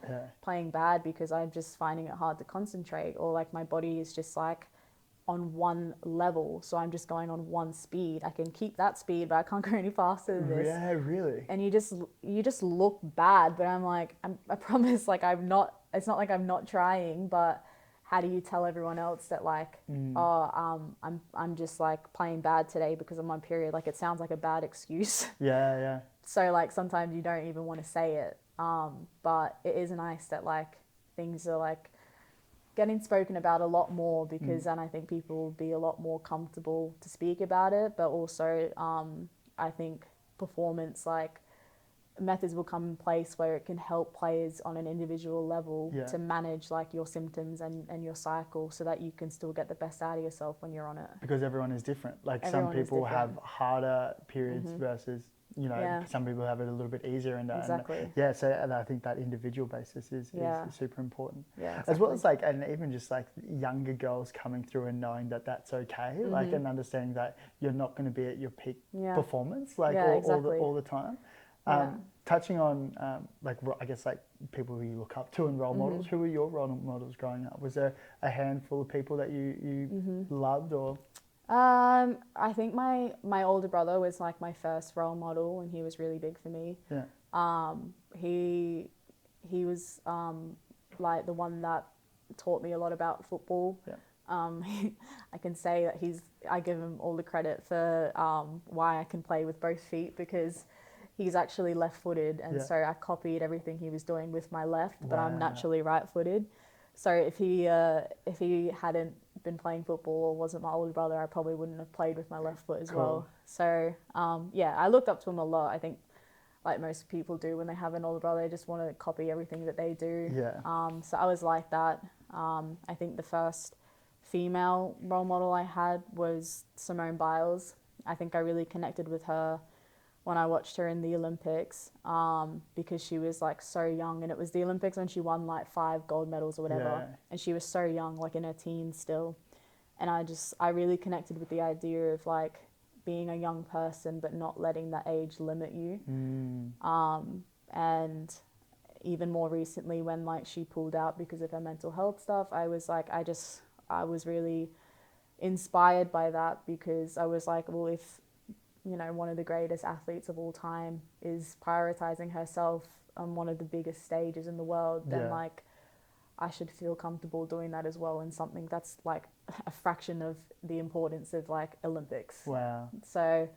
playing bad because I'm just finding it hard to concentrate, or like my body is just like on one level, so I'm just going on one speed. I can keep that speed, but I can't go any faster than this.
Yeah, really.
And you just look bad, but I'm like, I promise, like it's not like I'm not trying, but how do you tell everyone else that like, I'm just like playing bad today because of my period? Like it sounds like a bad excuse. So like sometimes you don't even want to say it, but it is nice that like things are like getting spoken about a lot more, because then I think people will be a lot more comfortable to speak about it. But also I think performance like methods will come in place where it can help players on an individual level to manage like your symptoms and your cycle, so that you can still get the best out of yourself when you're on it.
Because everyone is different. Like
Everyone
some people have harder periods versus, you know, some people have it a little bit easier. And and I think that individual basis is super important. As well as like, and even just like younger girls coming through and knowing that that's okay, like, and understanding that you're not going to be at your peak performance like all the time. Touching on like I guess like people who you look up to and role models, who were your role models growing up? Was there a handful of people that you loved, or?
I think my older brother was like my first role model, and he was really big for me. He was like the one that taught me a lot about football. I can say that I give him all the credit for why I can play with both feet, because he's actually left-footed, and so I copied everything he was doing with my left, but I'm naturally right-footed. So if he hadn't been playing football or wasn't my older brother, I probably wouldn't have played with my left foot as well. So I looked up to him a lot. I think, like most people do when they have an older brother, they just want to copy everything that they do. So I was like that. I think the first female role model I had was Simone Biles. I think I really connected with her when I watched her in the Olympics, because she was like so young, and it was the Olympics when she won like 5 gold medals or whatever, and she was so young, like in her teens still. And I really connected with the idea of like being a young person but not letting that age limit you. And even more recently, when like she pulled out because of her mental health stuff, I was like, I was really inspired by that, because I was like, well, if one of the greatest athletes of all time is prioritizing herself on one of the biggest stages in the world, then like I should feel comfortable doing that as well, in something that's like a fraction of the importance of like Olympics.
Wow.
So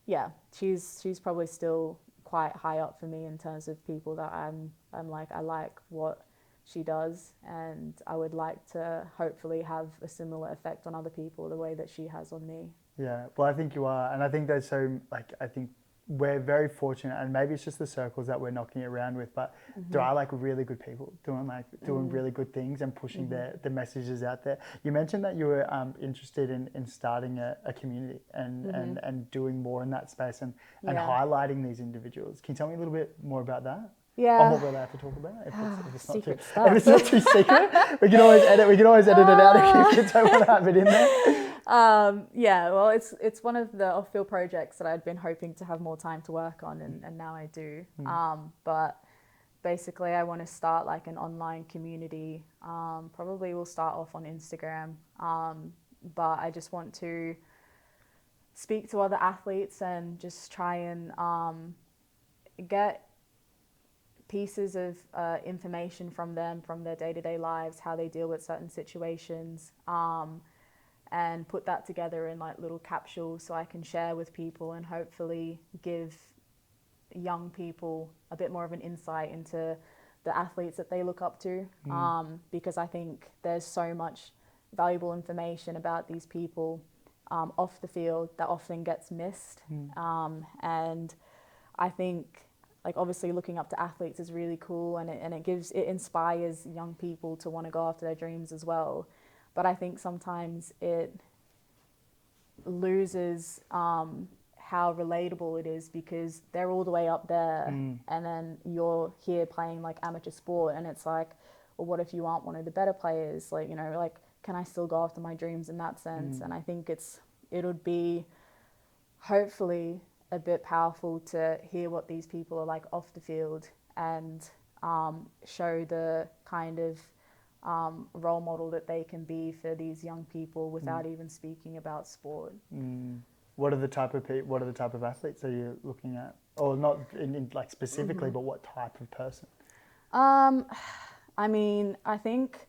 yeah, she's probably still quite high up for me in terms of people that I'm like, I like what she does, and I would like to hopefully have a similar effect on other people the way that she has on me.
Yeah, well, I think you are. And I think there's I think we're very fortunate, and maybe it's just the circles that we're knocking it around with, but there are like really good people doing really good things and pushing the messages out there. You mentioned that you were interested in starting a community and doing more in that space and highlighting these individuals. Can you tell me a little bit more about that?
Yeah.
On what we're allowed to talk about? If it's not
Secret
too,
stuff.
if it's not too secret, we can always edit it out if you don't want to have it in there.
Well, it's one of the off-field projects that I'd been hoping to have more time to work on, and now I do. But basically, I want to start like an online community. Probably we'll start off on Instagram. But I just want to speak to other athletes and just try and get pieces of information from them, from their day-to-day lives, how they deal with certain situations, and put that together in like little capsules so I can share with people and hopefully give young people a bit more of an insight into the athletes that they look up to, because I think there's so much valuable information about these people off the field that often gets missed. And I think, like, obviously looking up to athletes is really cool, and it inspires young people to want to go after their dreams as well. But I think sometimes it loses how relatable it is, because they're all the way up there, and then you're here playing like amateur sport, and it's like, well, what if you aren't one of the better players? Like, like, can I still go after my dreams in that sense? And I think it would be hopefully a bit powerful to hear what these people are like off the field, and show the kind of role model that they can be for these young people without even speaking about sport.
What are the type of athletes are you looking at, or not in like specifically, but what type of person?
I mean, I think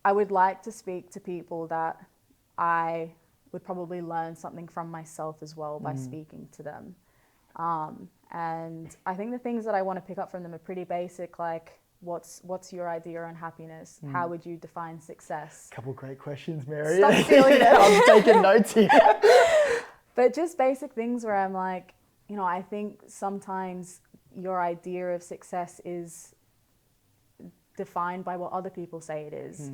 I would like to speak to people that I would probably learn something from myself as well by speaking to them. And I think the things that I want to pick up from them are pretty basic, like what's your idea on happiness? How would you define success?
Couple great questions, Mary.
Stop stealing them.
I'm taking notes here.
But just basic things where I'm like, I think sometimes your idea of success is defined by what other people say it is.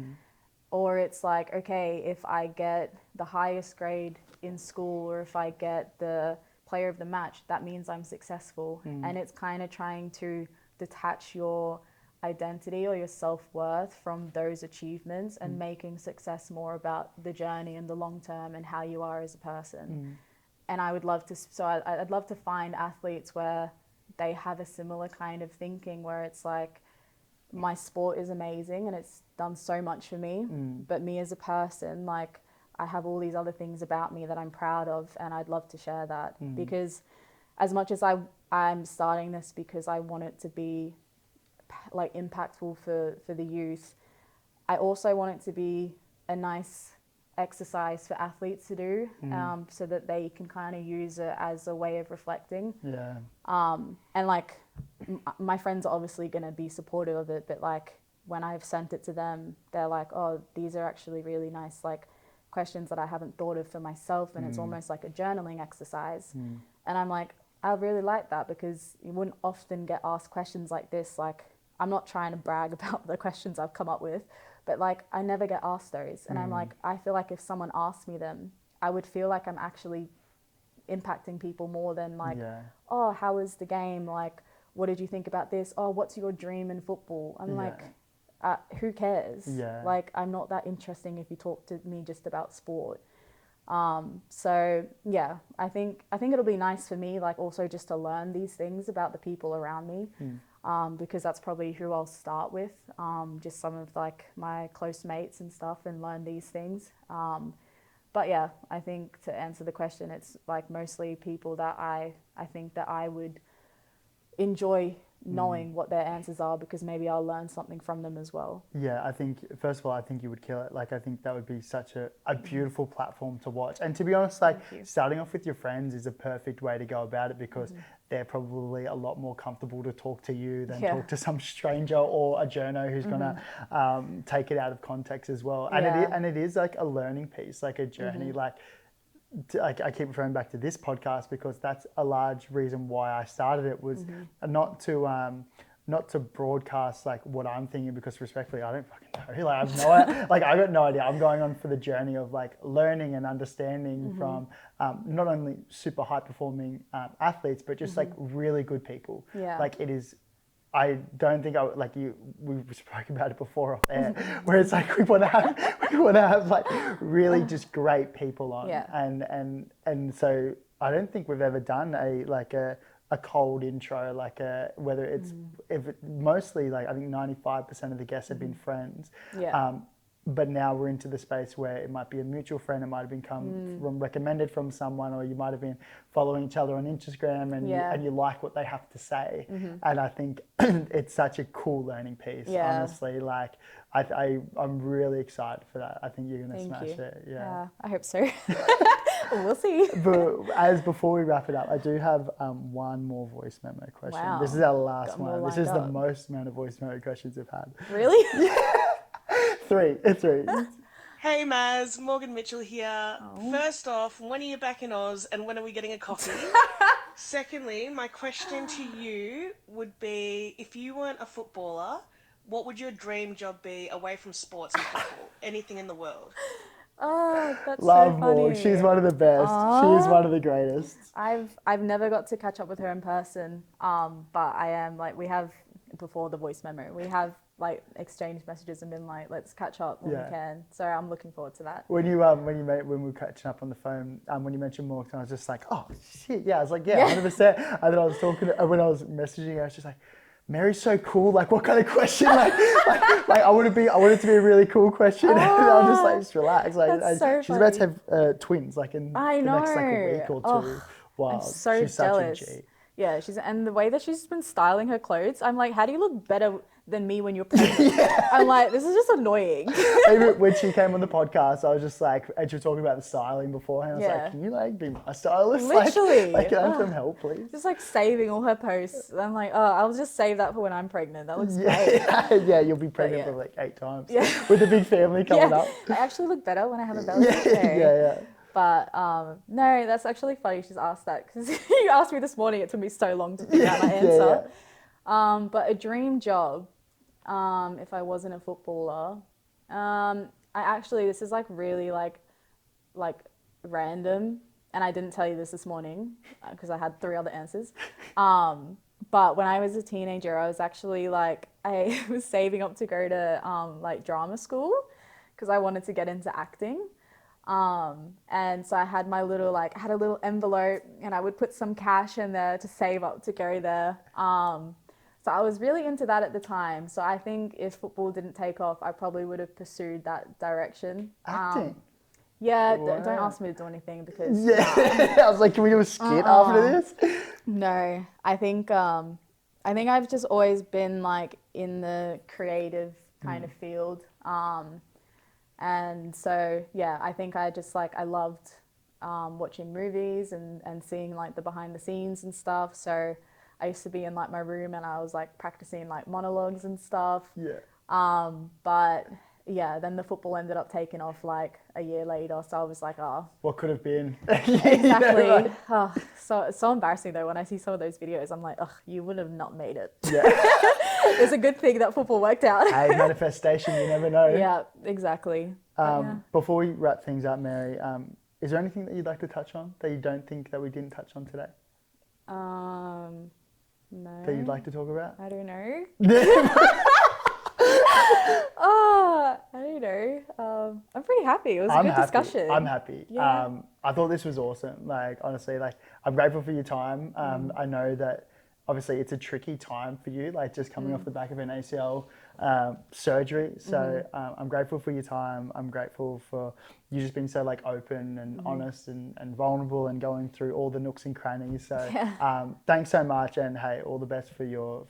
Or it's like, okay, if I get the highest grade in school, or if I get the player of the match, that means I'm successful. And it's kind of trying to detach your identity or your self-worth from those achievements and making success more about the journey and the long term and how you are as a person. And I would love to, I'd love to find athletes where they have a similar kind of thinking, where it's like, my sport is amazing and it's done so much for me, but me as a person, like, I have all these other things about me that I'm proud of, and I'd love to share that. Because as much as I'm starting this because I want it to be like impactful for the youth, I also want it to be a nice exercise for athletes to do, so that they can kind of use it as a way of reflecting.
Yeah.
And like my friends are obviously going to be supportive of it, but like when I've sent it to them, they're like, oh, these are actually really nice, like questions that I haven't thought of for myself, and it's almost like a journaling exercise. And I'm like, I really like that, because you wouldn't often get asked questions like this. Like, I'm not trying to brag about the questions I've come up with, but like I never get asked those. And I'm like, I feel like if someone asked me them, I would feel like I'm actually impacting people more than like, oh, how was the game? Like, what did you think about this? Oh, what's your dream in football? I'm like, who cares? Like, I'm not that interesting if you talk to me just about sport. So yeah, I think it'll be nice for me, like also just to learn these things about the people around me, because that's probably who I'll start with, just some of like my close mates and stuff, and learn these things. But yeah, I think to answer the question, it's like mostly people that I think that I would enjoy knowing what their answers are, because maybe I'll learn something from them as well.
Yeah, I think, first of all, I think you would kill it. Like, I think that would be such a beautiful platform to watch. And to be honest, like, starting off with your friends is a perfect way to go about it, because they're probably a lot more comfortable to talk to you than talk to some stranger or a journo who's going to take it out of context as well. And it is like a learning piece, like a journey. Like, I keep referring back to this podcast, because that's a large reason why I started it, was not to broadcast like what I'm thinking, because respectfully, I don't fucking know. Like, I got no idea. I'm going on for the journey of like learning and understanding from not only super high performing athletes, but just like really good people. Like, it is. I don't think we spoke about it before off air, where it's like we want to have like really just great people on, and so I don't think we've ever done a cold intro, like whether it's mostly like I think 95% of the guests have been friends. But now we're into the space where it might be a mutual friend, it might have been recommended from someone, or you might have been following each other on Instagram and you like what they have to say. And I think it's such a cool learning piece, honestly. Like, I'm really excited for that. I think you're going to smash it. Yeah,
I hope so. We'll see.
But before we wrap it up, I do have one more voice memo question.
Wow.
This is our last one. This is the
up.
most amount of voice memo questions we've had.
Really?
Three.
Hey Maz, Morgan Mitchell here. First off, when are you back in Oz, and when are we getting a coffee? Secondly, my question to you would be, if you weren't a footballer, what would your dream job be away from sports and football? Anything in the world.
Oh, that's
Love
so funny.
Morg. She's one of the best. She is one of the greatest.
I've never got to catch up with her in person, but I am like, we have, before the voice memo, we have like exchanged messages and been like, let's catch up when we can. So I'm looking forward to that.
When we were catching up on the phone, when you mentioned Morg, I was just like, oh shit, yeah. I was like, yeah, 100%. And then I was talking when I was messaging her, I was just like, Mary's so cool. Like, what kind of question? like I want it to be a really cool question. And I was just relax. Like,
that's so
she's about to have twins, like in the next like a week or two.
Wow, I'm so
she's
jealous.
Such a G.
Yeah, and the way that she's been styling her clothes, I'm like, how do you look better than me when you're pregnant? I'm like, this is just annoying.
When she came on the podcast, I was just like, and she was talking about the styling beforehand. I was like, can you like be my stylist?
Literally.
Like can I have some help, please?
Just like saving all her posts. I'm like, I'll just save that for when I'm pregnant. That looks great.
Yeah, you'll be pregnant for like 8 times. With the big family coming up.
I actually look better when I have a belly.
Yeah.
But no, that's actually funny she's asked that, because you asked me this morning, it took me so long to figure out my answer. But a dream job, if I wasn't a footballer, this is like really like random, and I didn't tell you this morning because I had 3 other answers. But when I was a teenager, I was actually like, I was saving up to go to like drama school because I wanted to get into acting. And so I had my little, I had a little envelope, and I would put some cash in there to save up to go there. So I was really into that at the time. So I think if football didn't take off, I probably would have pursued that direction.
Acting?
Don't ask me to do anything because...
I was like, can we do a skit after this?
No, I think I've just always been like in the creative kind of field. And so, yeah, I think I just like, I loved watching movies and seeing like the behind the scenes and stuff. So I used to be in like my room and I was like practicing like monologues and stuff.
Yeah.
But yeah, then the football ended up taking off like a year later. So I was like, oh,
What could have been?
exactly.
Right.
Oh, so embarrassing though. When I see some of those videos, I'm like, oh, you would have not made it.
Yeah.
It's a good thing that football worked out.
Hey, manifestation, you never know.
Yeah, exactly.
Before we wrap things up, Mary, is there anything that you'd like to touch on that you don't think that we didn't touch on today
No.
that you'd like to talk about?
I don't know.
Yeah.
Oh, I don't know. I'm pretty happy. It was a good discussion.
I'm happy.
Yeah.
I thought this was awesome. Like, honestly, like, I'm grateful for your time. I know that obviously it's a tricky time for you, like just coming off the back of an ACL surgery. So I'm grateful for your time. I'm grateful for you just being so like open and honest and vulnerable and going through all the nooks and crannies. So thanks so much, and hey, all the best for your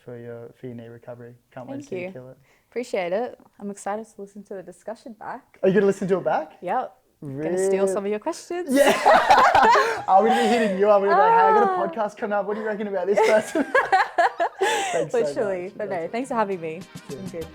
knee recovery. Can't wait to see you kill it.
Appreciate it. I'm excited to listen to the discussion back.
Are you gonna listen to it back?
Yep.
Really?
Gonna steal some of your questions.
Yeah. I'm gonna be hitting you up. I'm gonna be like, hey, I got a podcast coming up. What do you reckon about this person? Thanks so
Literally.
much.
But no, thanks for having me. I'm good.